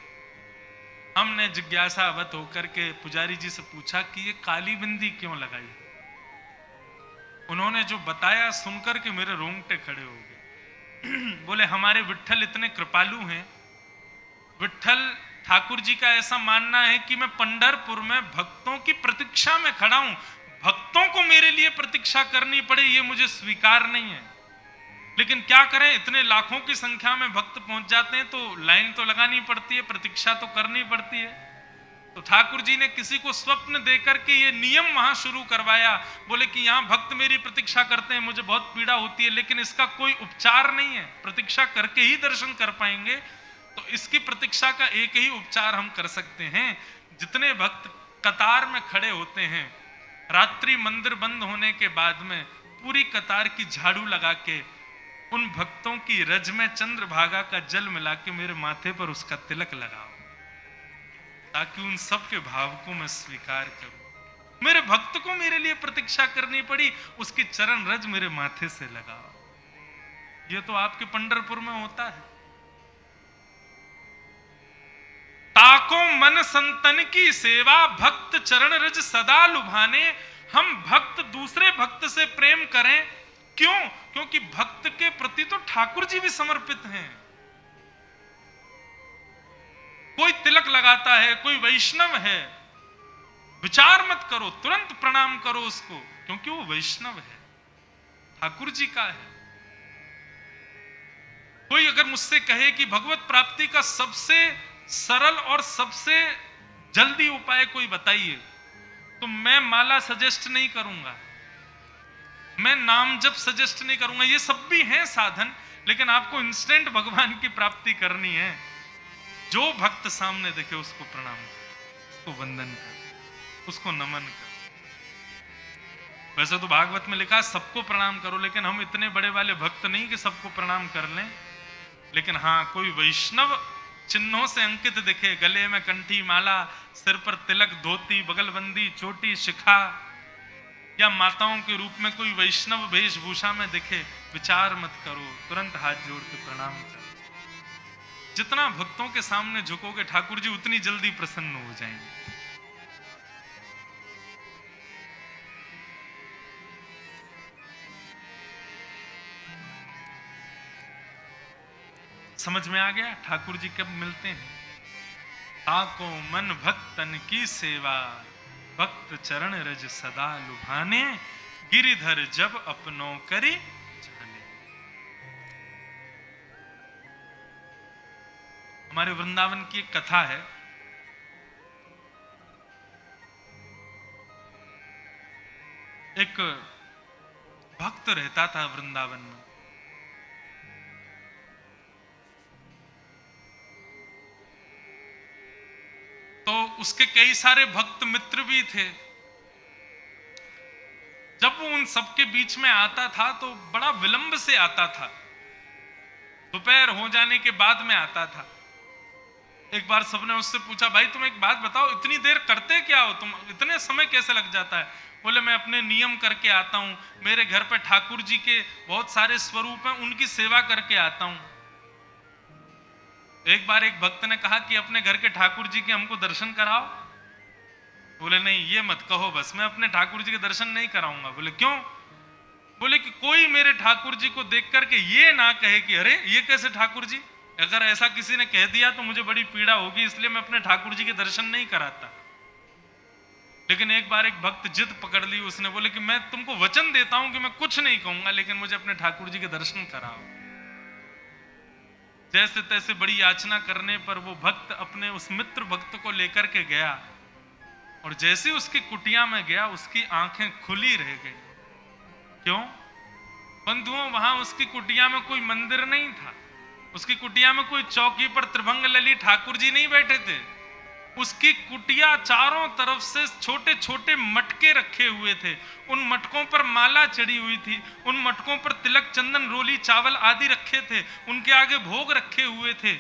हमने जिज्ञासावत होकर के पुजारी जी से पूछा कि ये काली बिंदी क्यों लगाई। उन्होंने जो बताया सुनकर के मेरे रोंगटे खड़े हो गए। बोले हमारे विठ्ठल इतने कृपालु हैं। विठ्ठल ठाकुर जी का ऐसा मानना है कि मैं पंढरपुर में भक्तों की प्रतीक्षा में खड़ा हूं, भक्तों को मेरे लिए प्रतीक्षा करनी पड़े ये मुझे स्वीकार नहीं है। लेकिन क्या करें, इतने लाखों की संख्या में भक्त पहुंच जाते हैं तो लाइन तो लगानी पड़ती है, प्रतीक्षा तो करनी पड़ती है। तो ठाकुर जी ने किसी को स्वप्न देकर के ये नियम वहां शुरू करवाया। बोले कि यहां भक्त मेरी प्रतीक्षा करते हैं, मुझे बहुत पीड़ा होती है, लेकिन इसका कोई उपचार नहीं है, प्रतीक्षा करके ही दर्शन कर पाएंगे। तो इसकी प्रतीक्षा का एक ही उपचार हम कर सकते हैं। जितने भक्त कतार में खड़े होते हैं, रात्रि मंदिर बंद होने के बाद में पूरी कतार की झाड़ू लगा के उन भक्तों की रज में चंद्रभागा का जल मिला के मेरे माथे पर उसका तिलक लगाओ, ताकि उन सब के भाव को मैं स्वीकार करूं। मेरे भक्त को मेरे लिए प्रतीक्षा करनी पड़ी, उसकी चरण रज मेरे माथे से लगाओ। ये तो आपके पंढरपुर में होता है। ताको मन संतन की सेवा, भक्त चरण रज सदा लुभाने। हम भक्त दूसरे भक्त से प्रेम करें, क्यों? क्योंकि भक्त के प्रति तो ठाकुर जी भी समर्पित हैं। कोई तिलक लगाता है, कोई वैष्णव है, विचार मत करो, तुरंत प्रणाम करो उसको, क्योंकि वो वैष्णव है, ठाकुर जी का है। कोई अगर मुझसे कहे कि भगवत प्राप्ति का सबसे सरल और सबसे जल्दी उपाय कोई बताइए, तो मैं माला सजेस्ट नहीं करूंगा। मैं नाम जब सजेस्ट नहीं करूंगा, ये सब भी हैं साधन, लेकिन आपको इंस्टेंट भगवान की प्राप्ति करनी है। जो भक्त सामने देखे उसको प्रणाम कर, उसको वंदन कर, उसको नमन कर। वैसे तो भागवत में लिखा है सबको प्रणाम करो, लेकिन हम इतने बड़े वाले भक्त नहीं कि सबको प्रणाम कर लें। लेकिन हाँ, कोई वैष्णव चिन्हों से अंकित दिखे, गले में कंठी माला, सिर पर तिलक, धोती, बगलबंदी, चोटी, शिखा, या माताओं के रूप में कोई वैष्णव वेशभूषा में दिखे, विचार मत करो, तुरंत हाथ जोड़ के प्रणाम करो। जितना भक्तों के सामने झुकोगे ठाकुर जी उतनी जल्दी प्रसन्न हो जाएंगे। समझ में आ गया ठाकुर जी कब मिलते हैं? ताको मन भक्तन की सेवा, भक्त चरण रज सदा लुभाने, गिरिधर जब अपनों करी जाने। हमारे वृंदावन की एक कथा है। एक भक्त रहता था वृंदावन में। तो उसके कई सारे भक्त मित्र भी थे। जब वो उन सबके बीच में आता था तो बड़ा विलंब से आता था, दोपहर हो जाने के बाद में आता था। एक बार सबने उससे पूछा, भाई तुम एक बात बताओ, इतनी देर करते क्या हो तुम, इतने समय कैसे लग जाता है? बोले मैं अपने नियम करके आता हूं, मेरे घर पे ठाकुर जी के बहुत सारे स्वरूप हैं, उनकी सेवा करके आता हूं। एक बार एक भक्त ने कहा कि अपने घर के ठाकुर जी के हमको दर्शन कराओ। बोले नहीं ये मत कहो, बस मैं अपने ठाकुर जी के दर्शन नहीं कराऊंगा। बोले क्यों? बोले कि कोई मेरे ठाकुर जी को देख करके ये ना कहे कि अरे ये कैसे ठाकुर जी, अगर ऐसा किसी ने कह दिया तो मुझे बड़ी पीड़ा होगी, इसलिए मैं अपने ठाकुर जी के दर्शन नहीं कराता। लेकिन एक बार एक भक्त जिद पकड़ ली, उसने बोले कि मैं तुमको वचन देता हूं कि मैं कुछ नहीं कहूंगा, लेकिन मुझे अपने ठाकुर जी के दर्शन कराओ। जैसे तैसे बड़ी याचना करने पर वो भक्त अपने उस मित्र भक्त को लेकर के गया, और जैसे उसकी कुटिया में गया उसकी आंखें खुली रह गई। क्यों? बंधुओं, वहां उसकी कुटिया में कोई मंदिर नहीं था, उसकी कुटिया में कोई चौकी पर त्रिभंग लली ठाकुर जी नहीं बैठे थे। उसकी कुटिया चारों तरफ से छोटे छोटे मटके रखे हुए थे, उन मटकों पर माला चढ़ी हुई थी, उन मटकों पर तिलक, चंदन, रोली, चावल आदि रखे थे, उनके आगे भोग रखे हुए थे।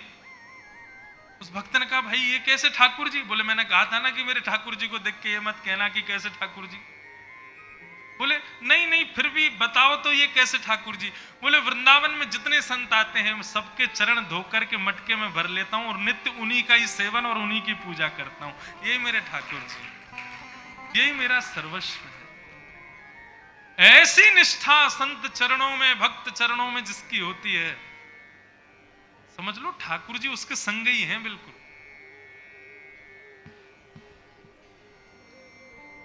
उस भक्त ने कहा भाई ये कैसे ठाकुर जी? बोले मैंने कहा था ना कि मेरे ठाकुर जी को देख के ये मत कहना कि कैसे ठाकुर जी। बोले नहीं नहीं फिर भी बताओ तो ये कैसे ठाकुर जी? बोले वृंदावन में जितने संत आते हैं सबके चरण धोकर के मटके में भर लेता हूं और नित्य उन्हीं का ही सेवन और उन्हीं की पूजा करता हूं, ये मेरे ठाकुर जी, यही मेरा सर्वस्व है। ऐसी निष्ठा संत चरणों में, भक्त चरणों में जिसकी होती है, समझ लो ठाकुर जी उसके संग ही हैं बिल्कुल।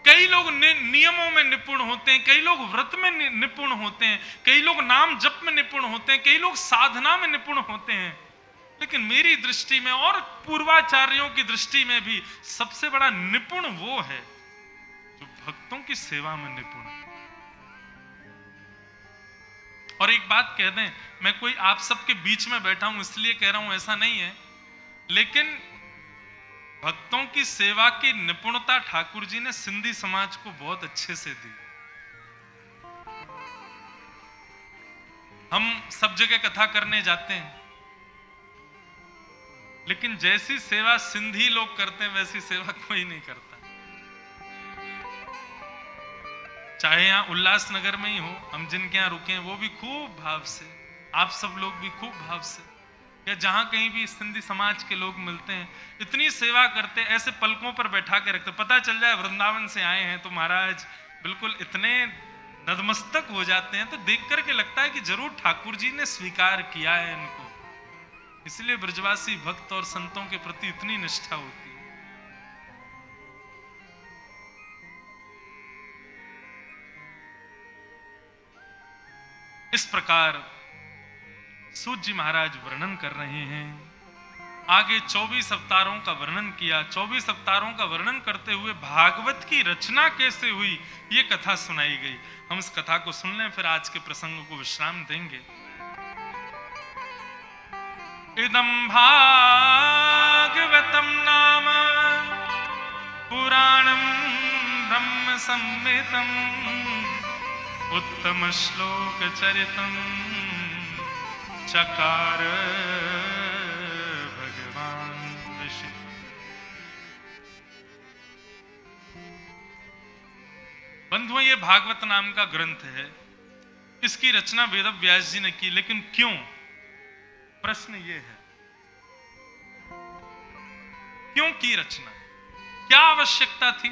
कई लोग नियमों में निपुण होते हैं, कई लोग व्रत में निपुण होते हैं, कई लोग नाम जप में निपुण होते हैं, कई लोग साधना में निपुण होते हैं, लेकिन मेरी दृष्टि में और पूर्वाचार्यों की दृष्टि में भी सबसे बड़ा निपुण वो है जो भक्तों की सेवा में निपुण है। और एक बात कह दें, मैं कोई आप सबके बीच में बैठा हूं इसलिए कह रहा हूं ऐसा नहीं है, लेकिन भक्तों की सेवा की निपुणता ठाकुर जी ने सिंधी समाज को बहुत अच्छे से दी। हम सब जगह कथा करने जाते हैं, लेकिन जैसी सेवा सिंधी लोग करते हैं वैसी सेवा कोई नहीं करता। चाहे यहां उल्लासनगर में ही हो, हम जिनके यहां रुके हैं वो भी खूब भाव से, आप सब लोग भी खूब भाव से, या जहां कहीं भी सिंधी समाज के लोग मिलते हैं इतनी सेवा करते, ऐसे पलकों पर बैठा के रखते, पता चल जाए वृंदावन से आए हैं तो महाराज बिल्कुल इतने नतमस्तक हो जाते हैं, तो देख करके लगता है कि जरूर ठाकुर जी ने स्वीकार किया है इनको। इसलिए ब्रजवासी भक्त और संतों के प्रति इतनी निष्ठा होती है। इस प्रकार सूत जी महाराज वर्णन कर रहे हैं आगे 24 अवतारों का वर्णन किया। 24 अवतारों का वर्णन करते हुए भागवत की रचना कैसे हुई ये कथा सुनाई गई। हम इस कथा को सुन लें, फिर आज के प्रसंग को विश्राम देंगे। इदं भागवतं नाम पुराणं ब्रह्म संहितं उत्तम श्लोक चरितं चकार भगवान ऋषि। बंधुओं, ये भागवत नाम का ग्रंथ है। इसकी रचना वेद व्यास जी ने की, लेकिन क्यों? प्रश्न ये है, क्यों की रचना? क्या आवश्यकता थी?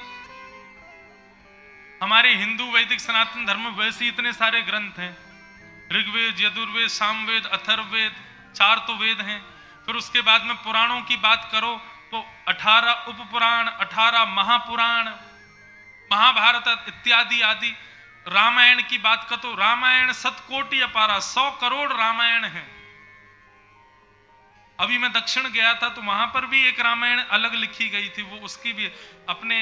हमारे हिंदू वैदिक सनातन धर्म में वैसे इतने सारे ग्रंथ हैं, ऋग्वेद, यजुर्वेद, सामवेद, अथर्ववेद, 4 तो वेद हैं। फिर उसके बाद में पुराणों की बात करो तो 18 उपपुराण, 18 महापुराण, महाभारत इत्यादि आदि। रामायण की बात करो तो रामायण 7 कोटि अपारा, 100 करोड़ रामायण है। अभी मैं दक्षिण गया था तो वहां पर भी एक रामायण अलग लिखी गई थी। वो उसकी भी अपने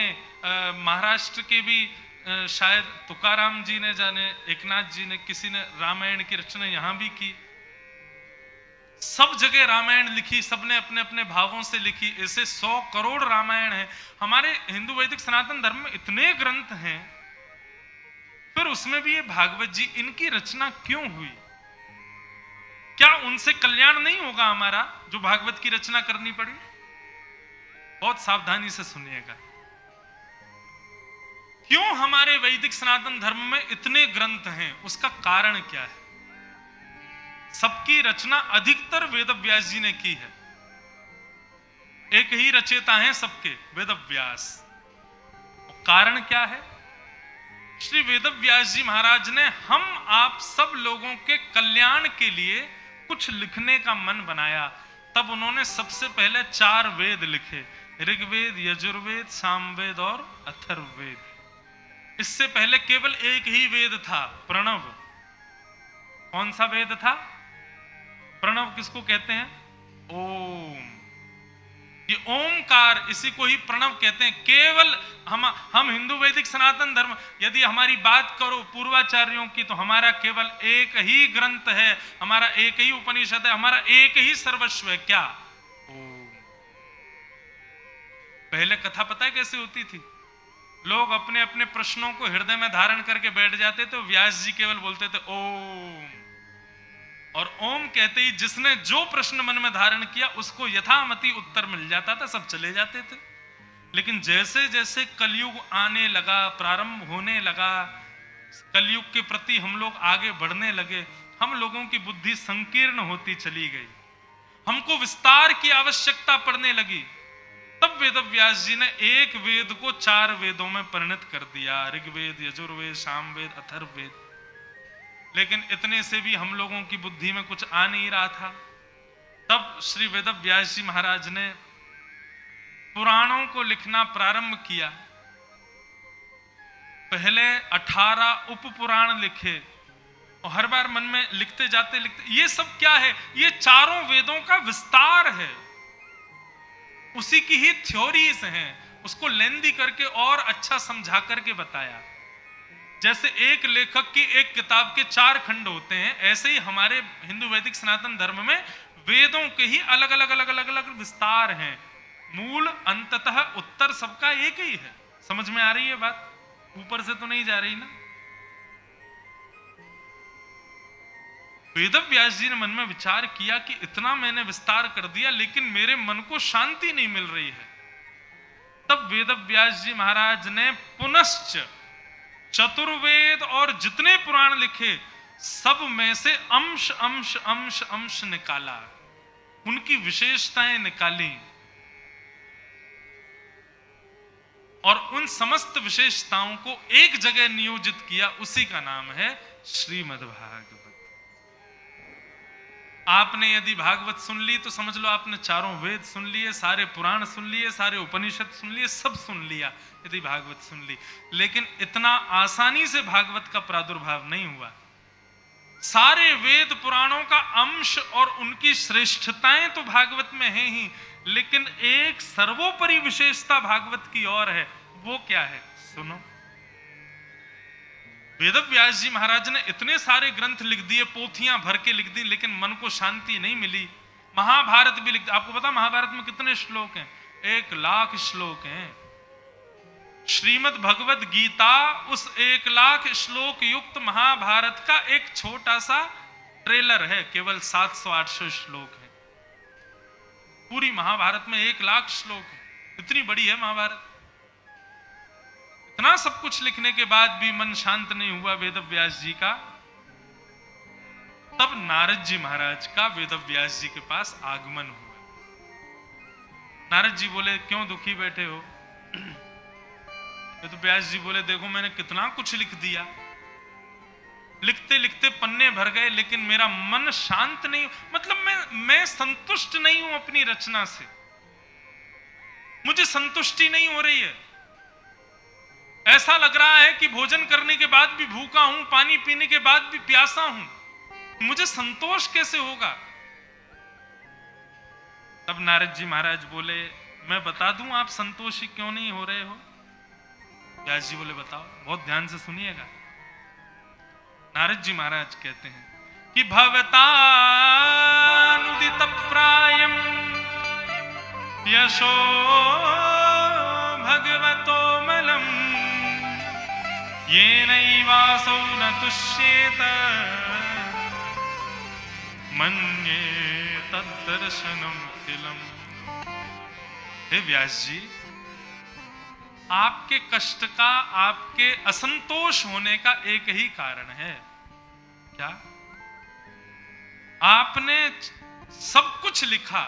महाराष्ट्र के भी शायद तुकाराम जी ने जाने, एकनाथ जी ने, किसी ने रामायण की रचना यहां भी की। सब जगह रामायण लिखी, सबने अपने अपने भावों से लिखी। ऐसे 100 करोड़ रामायण है। हमारे हिंदू वैदिक सनातन धर्म में इतने ग्रंथ हैं, फिर उसमें भी ये भागवत जी, इनकी रचना क्यों हुई? क्या उनसे कल्याण नहीं होगा हमारा, जो भागवत की रचना करनी पड़ी? बहुत सावधानी से सुनिएगा। क्यों हमारे वैदिक सनातन धर्म में इतने ग्रंथ हैं? उसका कारण क्या है? सबकी रचना अधिकतर वेद व्यास जी ने की है। एक ही रचयिता हैं सबके, वेद व्यास। कारण क्या है? श्री वेद व्यास जी महाराज ने हम आप सब लोगों के कल्याण के लिए कुछ लिखने का मन बनाया। तब उन्होंने सबसे पहले 4 वेद लिखे, ऋग्वेद, यजुर्वेद, सामवेद और अथर्ववेद। इससे पहले केवल एक ही वेद था, प्रणव। कौन सा वेद था? प्रणव किसको कहते हैं? ओम। ये ओमकार, इसी को ही प्रणव कहते हैं। केवल हम हिंदू वैदिक सनातन धर्म, यदि हमारी बात करो पूर्वाचार्यों की, तो हमारा केवल एक ही ग्रंथ है, हमारा एक ही उपनिषद है, हमारा एक ही सर्वस्व है। क्या? ओम। पहले कथा पता है कैसे होती थी? लोग अपने अपने प्रश्नों को हृदय में धारण करके बैठ जाते थे। व्यास जी केवल बोलते थे ओम, और ओम कहते ही जिसने जो प्रश्न मन में धारण किया उसको यथामति उत्तर मिल जाता था, सब चले जाते थे। लेकिन जैसे जैसे कलयुग आने लगा, प्रारंभ होने लगा, कलयुग के प्रति हम लोग आगे बढ़ने लगे, हम लोगों की बुद्धि संकीर्ण होती चली गई, हमको विस्तार की आवश्यकता पड़ने लगी। तब वेद व्यास जी ने एक वेद को 4 वेदों में परिणत कर दिया, ऋग्वेद, यजुर्वेद, सामवेद, अथर्ववेद। लेकिन इतने से भी हम लोगों की बुद्धि में कुछ आ नहीं रहा था। तब श्री वेद व्यास जी महाराज ने पुराणों को लिखना प्रारंभ किया। पहले 18 उपपुराण लिखे, और हर बार मन में लिखते जाते ये सब क्या है? ये चारों वेदों का विस्तार है, उसी की ही थ्योरीज हैं। उसको लेंदी करके और अच्छा समझा करके बताया। जैसे एक लेखक की एक किताब के 4 खंड होते हैं, ऐसे ही हमारे हिंदू वैदिक सनातन धर्म में वेदों के ही अलग अलग अलग अलग अलग विस्तार हैं। मूल अंततः उत्तर सबका एक ही है। समझ में आ रही है बात? ऊपर से तो नहीं जा रही ना? वेद व्यास जी ने मन में विचार किया कि इतना मैंने विस्तार कर दिया, लेकिन मेरे मन को शांति नहीं मिल रही है। तब वेद व्यास जी महाराज ने पुनश्च चतुर्वेद और जितने पुराण लिखे, सब में से अंश अंश अंश अंश निकाला, उनकी विशेषताएं निकाली, और उन समस्त विशेषताओं को एक जगह नियोजित किया। उसी का नाम है श्रीमद्भागवत। आपने यदि भागवत सुन ली तो समझ लो आपने चारों वेद सुन लिए, सारे पुराण सुन लिए, सारे उपनिषद सुन लिए, सब सुन लिया यदि भागवत सुन ली। लेकिन इतना आसानी से भागवत का प्रादुर्भाव नहीं हुआ। सारे वेद पुराणों का अंश और उनकी श्रेष्ठताएं तो भागवत में है ही, लेकिन एक सर्वोपरि विशेषता भागवत की और है। वो क्या है? सुनो। वेदव्यास जी महाराज ने इतने सारे ग्रंथ लिख दिए, पोथियां भर के लिख दी, लेकिन मन को शांति नहीं मिली। महाभारत भी लिख दिया। आपको पता महाभारत में कितने श्लोक हैं? 1,00,000 श्लोक हैं। श्रीमद् भगवद गीता उस 1,00,000 श्लोक युक्त महाभारत का एक छोटा सा ट्रेलर है। केवल 700-800 श्लोक है। पूरी महाभारत में 1,00,000 श्लोक है। इतनी बड़ी है महाभारत। इतना सब कुछ लिखने के बाद भी मन शांत नहीं हुआ वेदव्यास जी का। तब नारद जी महाराज का वेदव्यास जी के पास आगमन हुआ। नारद जी बोले, क्यों दुखी बैठे हो? वेदव्यास जी बोले, देखो मैंने कितना कुछ लिख दिया, लिखते लिखते पन्ने भर गए, लेकिन मेरा मन शांत नहीं, मतलब मैं संतुष्ट नहीं हूं अपनी रचना से। मुझे संतुष्टि नहीं हो रही है। ऐसा लग रहा है कि भोजन करने के बाद भी भूखा हूं, पानी पीने के बाद भी प्यासा हूं। मुझे संतोष कैसे होगा? तब नारद जी महाराज बोले, मैं बता दूं आप संतोषी क्यों नहीं हो रहे हो? व्यास जी बोले, बताओ। बहुत ध्यान से सुनिएगा। नारद जी महाराज कहते हैं कि भवतानुदित प्रायम यशो भगवतो मलम येनैवासौ न तुष्येत मन्ये तद्दर्शनम तिलम। हे व्यास जी, आपके कष्ट का, आपके असंतोष होने का एक ही कारण है। क्या? आपने सब कुछ लिखा,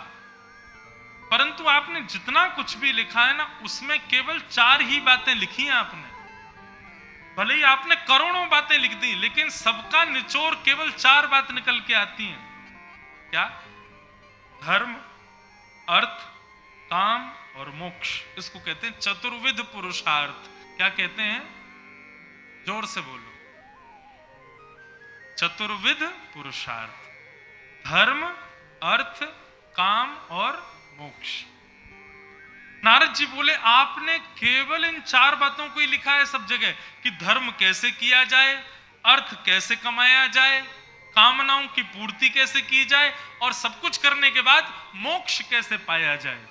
परंतु आपने जितना कुछ भी लिखा है ना, उसमें केवल 4 ही बातें लिखी हैं आपने। भले ही आपने करोड़ों बातें लिख दी, लेकिन सबका निचोड़ केवल 4 बात निकल के आती हैं। क्या? धर्म, अर्थ, काम और मोक्ष। इसको कहते हैं चतुर्विध पुरुषार्थ। क्या कहते हैं? जोर से बोलो। चतुर्विध पुरुषार्थ, धर्म, अर्थ, काम और मोक्ष। नारद जी बोले, आपने केवल इन 4 बातों को ही लिखा है सब जगह, कि धर्म कैसे किया जाए, अर्थ कैसे कमाया जाए, कामनाओं की पूर्ति कैसे की जाए, और सब कुछ करने के बाद मोक्ष कैसे पाया जाए।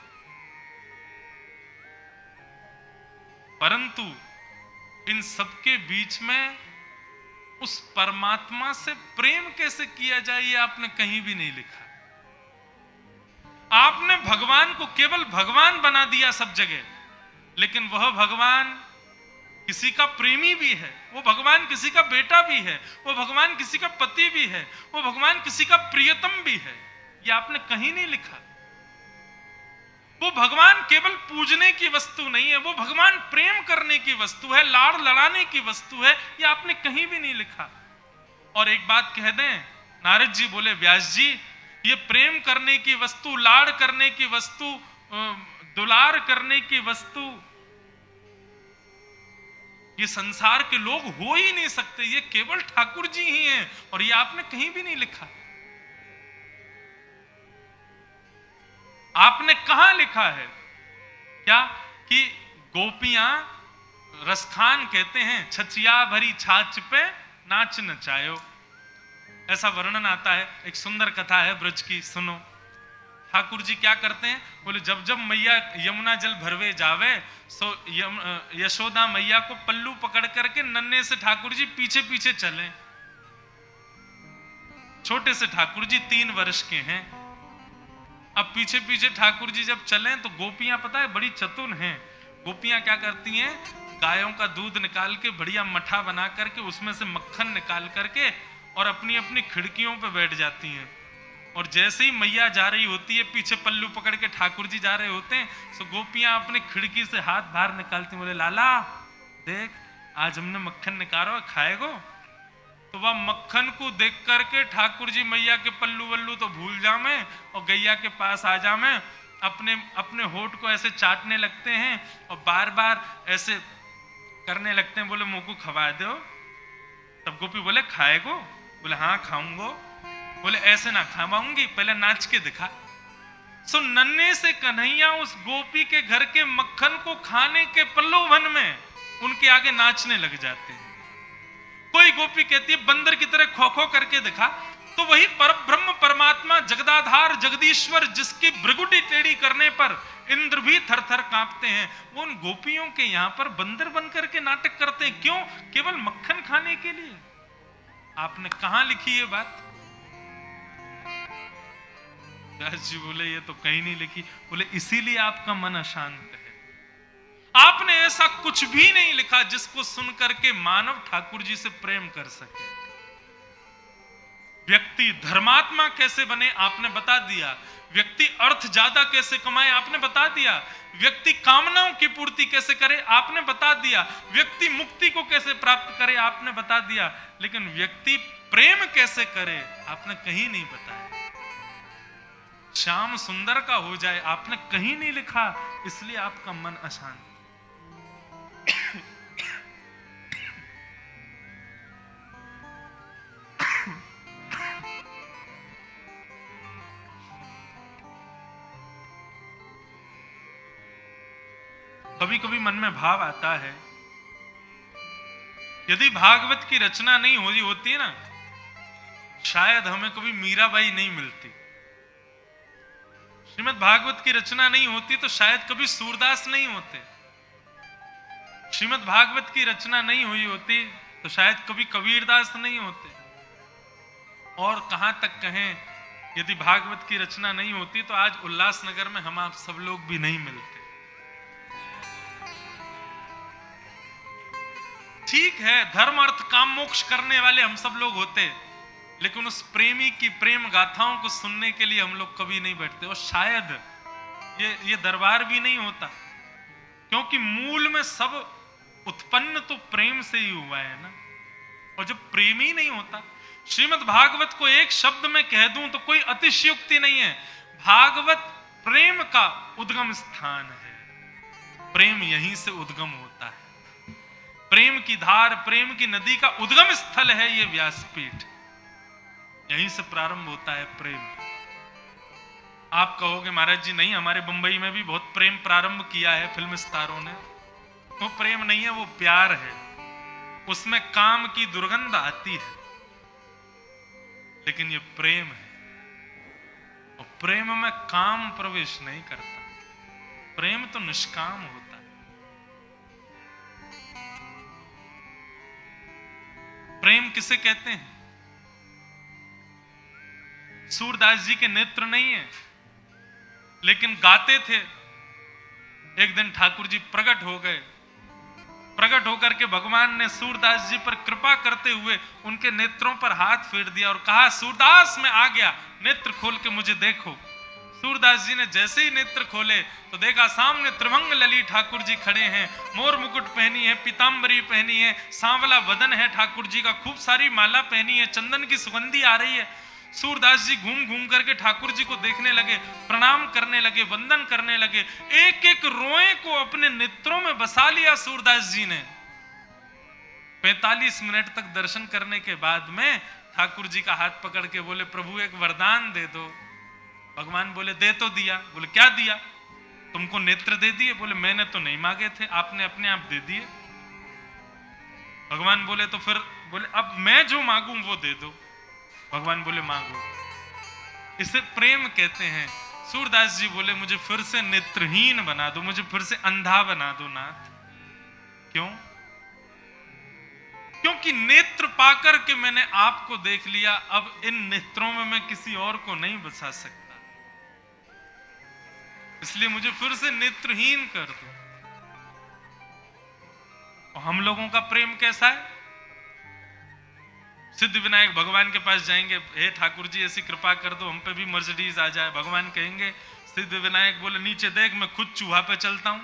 परंतु इन सबके बीच में उस परमात्मा से प्रेम कैसे किया जाए, ये आपने कहीं भी नहीं लिखा। आपने भगवान को केवल भगवान बना दिया सब जगह, लेकिन वह भगवान किसी का प्रेमी भी है, वो भगवान किसी का बेटा भी है, वो भगवान किसी का पति भी है, वो भगवान किसी का प्रियतम भी है। ये आपने कहीं नहीं लिखा। वो भगवान केवल पूजने की वस्तु नहीं है, वो भगवान प्रेम करने की वस्तु है, लाड़ लड़ाने की वस्तु है। ये आपने कहीं भी नहीं लिखा। और एक बात कह दें, नारद जी बोले, व्यास जी, ये प्रेम करने की वस्तु, लाड़ करने की वस्तु, दुलार करने की वस्तु, ये संसार के लोग हो ही नहीं सकते। ये केवल ठाकुर जी ही हैं, और ये आपने कहीं भी नहीं लिखा। आपने कहां लिखा है? क्या? कि गोपियां, रसखान कहते हैं, छचिया भरी छाछ पे नाच नचायो। ऐसा वर्णन आता है। एक सुंदर कथा है ब्रज की, सुनो। ठाकुर जी क्या करते हैं? बोले, जब जब मैया यमुना जल भरवे जावे, सो यशोदा मैया को पल्लू पकड़ करके नन्हे से ठाकुर जी पीछे पीछे चले। छोटे से ठाकुर जी 3 वर्ष के हैं। अब पीछे पीछे ठाकुर जी जब चले तो गोपियां, पता है, बड़ी चतुर हैं। गोपियां क्या करती हैं? गायों का दूध निकाल के बढ़िया मठा बना करके उसमें से मक्खन निकाल करके और अपनी अपनी खिड़कियों पे बैठ जाती हैं। और जैसे ही मैया जा रही होती है, पीछे पल्लू पकड़ के ठाकुर जी जा रहे होते हैं, तो गोपियां अपनी खिड़की से हाथ बाहर निकालती, बोले, लाला देख, आज हमने मक्खन निकालो, खाएगो। तो वह मक्खन को देख करके ठाकुर जी मैया के पल्लू वल्लू तो भूल जामे और गैया के पास आ जामे, अपने अपने होठ को ऐसे चाटने लगते हैं और बार बार ऐसे करने लगते हैं। बोले, मुंह को खवा दो। तब गोपी बोले, खाएगो? बोले हाँ खाऊंगा। बोले ऐसे ना खावाऊंगी, पहले नाच के दिखा। सो नन्हे से कन्हैया उस गोपी के घर के मक्खन को खाने के प्रलोभन में उनके आगे नाचने लग जाते हैं। कोई गोपी कहती है बंदर की तरह खो खो करके दिखा। तो वही परब्रह्म परमात्मा जगदाधार जगदीश्वर जिसकी भृगुटी टेढ़ी करने पर इंद्र भी थर थर कांपते हैं, वो उन गोपियों के यहां पर बंदर बनकर के नाटक करते हैं। क्यों? केवल मक्खन खाने के लिए। आपने कहां लिखी ये बात? व्यास जी बोले ये तो कहीं नहीं लिखी। बोले इसीलिए आपका मन अशांत है। आपने ऐसा कुछ भी नहीं लिखा जिसको सुनकर के मानव ठाकुर जी से प्रेम कर सके। व्यक्ति धर्मात्मा कैसे बने आपने बता दिया। व्यक्ति अर्थ ज्यादा कैसे कमाए आपने बता दिया। व्यक्ति कामनाओं की पूर्ति कैसे करे आपने बता दिया। व्यक्ति मुक्ति को कैसे प्राप्त करे आपने बता दिया। लेकिन व्यक्ति प्रेम कैसे करे आपने कहीं नहीं बताया। श्याम सुंदर का हो जाए आपने कहीं नहीं लिखा, इसलिए आपका मन अशांत। कभी कभी मन में भाव आता है, यदि भागवत की रचना नहीं हो रही होती है ना, शायद हमें कभी मीराबाई नहीं मिलती। श्रीमद् भागवत की रचना नहीं होती तो शायद कभी सूरदास नहीं होते। श्रीमद् भागवत की रचना नहीं हुई होती तो शायद कभी कबीरदास नहीं होते। और कहां तक कहें, यदि भागवत की रचना नहीं होती तो आज उल्लासनगर में हम आप सब लोग भी नहीं मिलते। ठीक है, धर्म अर्थ काम मोक्ष करने वाले हम सब लोग होते, लेकिन उस प्रेमी की प्रेम गाथाओं को सुनने के लिए हम लोग कभी नहीं बैठते। और शायद ये दरबार भी नहीं होता, क्योंकि मूल में सब उत्पन्न तो प्रेम से ही हुआ है ना। और जब प्रेम ही नहीं होता, श्रीमद् भागवत को एक शब्द में कह दूं तो कोई अतिशयोक्ति नहीं है। भागवत प्रेम का उद्गम स्थान है। प्रेम यहीं से उद्गम होता है। प्रेम की धार, प्रेम की नदी का उद्गम स्थल है ये व्यासपीठ। यहीं से प्रारंभ होता है प्रेम। आप कहोगे महाराज जी नहीं, हमारे बंबई में भी बहुत प्रेम प्रारंभ किया है फिल्म स्टारों ने। वो प्रेम नहीं है, वो प्यार है। उसमें काम की दुर्गंध आती है, लेकिन ये प्रेम है। और प्रेम में काम प्रवेश नहीं करता। प्रेम तो निष्काम होता है। प्रेम किसे कहते हैं? सूरदास जी के नेत्र नहीं है, लेकिन गाते थे। एक दिन ठाकुर जी प्रकट हो गए। प्रकट होकर के भगवान ने सूरदास जी पर कृपा करते हुए उनके नेत्रों पर हाथ फेर दिया और कहा, सूरदास मैं आ गया, नेत्र खोल के मुझे देखो। सूरदास जी ने जैसे ही नेत्र खोले तो देखा सामने त्रिभंग लली ठाकुर जी खड़े हैं। मोर मुकुट पहनी है, पीतांबरी पहनी है, सांवला वदन है ठाकुर जी का, खूब सारी माला पहनी है, चंदन की सुगंधी आ रही है। सूरदास जी घूम घूम करके ठाकुर जी को देखने लगे, प्रणाम करने लगे, वंदन करने लगे। एक एक रोए को अपने नेत्रों में बसा लिया सूरदास जी ने। 45 मिनट तक दर्शन करने के बाद में ठाकुर जी का हाथ पकड़ के बोले, प्रभु एक वरदान दे दो। भगवान बोले, दे तो दिया। बोले क्या दिया? तुमको नेत्र दे दिए? बोले मैंने तो नहीं मांगे थे, आपने अपने आप दे दिए। भगवान बोले तो फिर, बोले अब मैं जो मांगू वो दे दो। भगवान बोले मांगो। इसे प्रेम कहते हैं। सूरदास जी बोले मुझे फिर से नेत्रहीन बना दो, मुझे फिर से अंधा बना दो नाथ। क्यों? क्योंकि नेत्र पाकर के मैंने आपको देख लिया, अब इन नेत्रों में मैं किसी और को नहीं बसा सकता, इसलिए मुझे फिर से नेत्रहीन कर दो। और हम लोगों का प्रेम कैसा है? सिद्ध विनायक भगवान के पास जाएंगे, हे ठाकुर जी ऐसी कृपा कर दो हम पे भी मर्सिडीज आ जाए। भगवान कहेंगे, सिद्ध विनायक बोले नीचे देख, मैं खुद चूहा पे चलता हूं,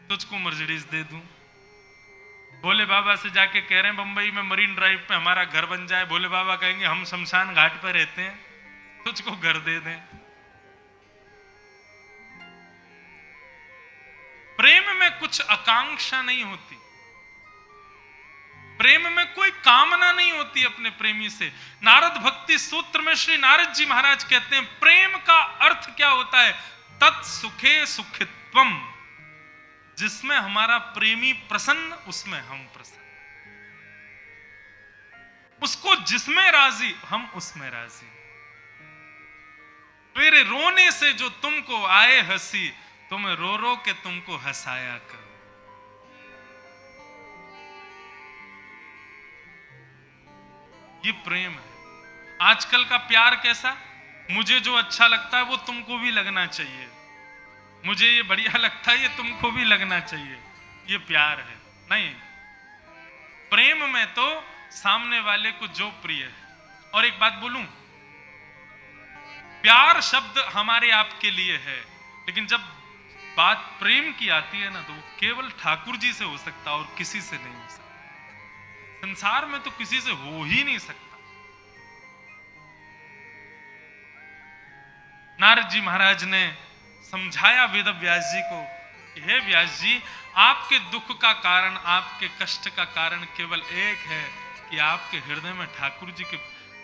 तुझको मर्सिडीज दे दूं। भोले बाबा से जाके कह रहे हैं बंबई में मरीन ड्राइव पे हमारा घर बन जाए। भोले बाबा कहेंगे हम शमशान घाट पे रहते हैं, तुझको घर दे दें। प्रेम में कुछ आकांक्षा नहीं होती। प्रेम में कोई कामना नहीं होती अपने प्रेमी से। नारद भक्ति सूत्र में श्री नारद जी महाराज कहते हैं प्रेम का अर्थ क्या होता है? तत्सुखे सुखित्वम, जिसमें हमारा प्रेमी प्रसन्न उसमें हम प्रसन्न, उसको जिसमें राजी हम उसमें राजी। मेरे रोने से जो तुमको आए हंसी, तुम रो रो के तुमको हंसाया करो। ये प्रेम है। आजकल का प्यार कैसा? मुझे जो अच्छा लगता है वो तुमको भी लगना चाहिए, मुझे ये बढ़िया लगता है ये तुमको भी लगना चाहिए, ये प्यार है? नहीं, प्रेम में तो सामने वाले को जो प्रिय है। और एक बात बोलूं, प्यार शब्द हमारे आपके लिए है, लेकिन जब बात प्रेम की आती है ना, तो केवल ठाकुर जी से हो सकता और किसी से नहीं हो सकता। संसार में तो किसी से हो ही नहीं सकता। नारद जी महाराज ने समझाया वेद व्यास जी को, हे व्यास जी, आपके दुख का कारण, आपके कष्ट का कारण केवल एक है कि आपके हृदय में ठाकुर जी के,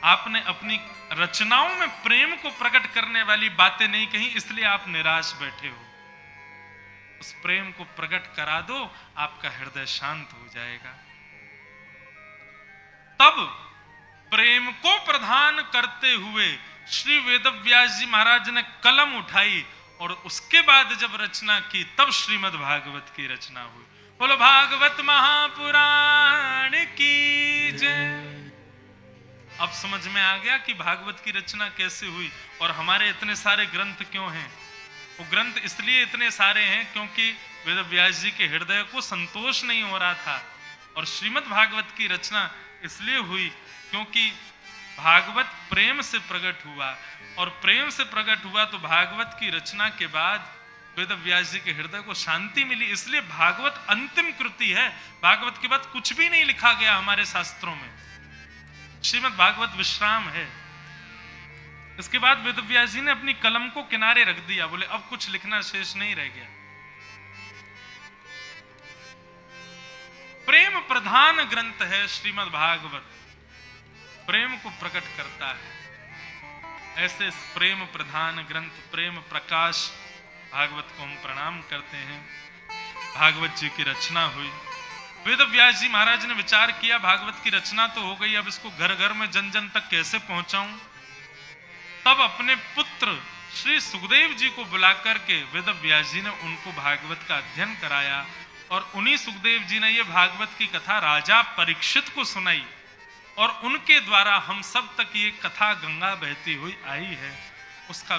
आपने अपनी रचनाओं में प्रेम को प्रकट करने वाली बातें नहीं कही, इसलिए आप निराश बैठे हो। उस प्रेम को प्रकट करा दो, आपका हृदय शांत हो जाएगा। तब प्रेम को प्रधान करते हुए श्री वेदव्यास जी महाराज ने कलम उठाई और उसके बाद जब रचना की, तब श्रीमद् भागवत की रचना हुई। बोलो भागवत महापुराण की जय। अब समझ में आ गया कि भागवत की रचना कैसे हुई और हमारे इतने सारे ग्रंथ क्यों हैं। वो ग्रंथ इसलिए इतने सारे हैं क्योंकि वेदव्यास जी के हृदय को संतोष नहीं हो रहा था, और श्रीमद् भागवत की रचना इसलिए हुई क्योंकि भागवत प्रेम से प्रकट हुआ, और प्रेम से प्रकट हुआ तो भागवत की रचना के बाद वेदव्यास जी के हृदय को शांति मिली। इसलिए भागवत अंतिम कृति है, भागवत के बाद कुछ भी नहीं लिखा गया हमारे शास्त्रों में। श्रीमद् भागवत विश्राम है। इसके बाद वेदव्यास जी ने अपनी कलम को किनारे रख दिया, बोले अब कुछ लिखना शेष नहीं रह गया। प्रेम प्रधान ग्रंथ है श्रीमद् भागवत, प्रेम को प्रकट करता है। ऐसे प्रेम प्रधान ग्रंथ, प्रेम प्रकाश भागवत को हम प्रणाम करते हैं। भागवत जी की रचना हुई, वेदव्यास जी महाराज ने विचार किया भागवत की रचना तो हो गई, अब इसको घर घर में जन जन तक कैसे पहुंचाऊं। तब अपने पुत्र श्री सुखदेव जी को बुलाकर के वेदव्यास जी ने उनको भागवत का अध्ययन कराया, और उन्हीं सुखदेव जी ने ये भागवत की कथा राजा परीक्षित को सुनाई, और उनके द्वारा हम सब तक ये कथा गंगा बहती हुई आई है। उसका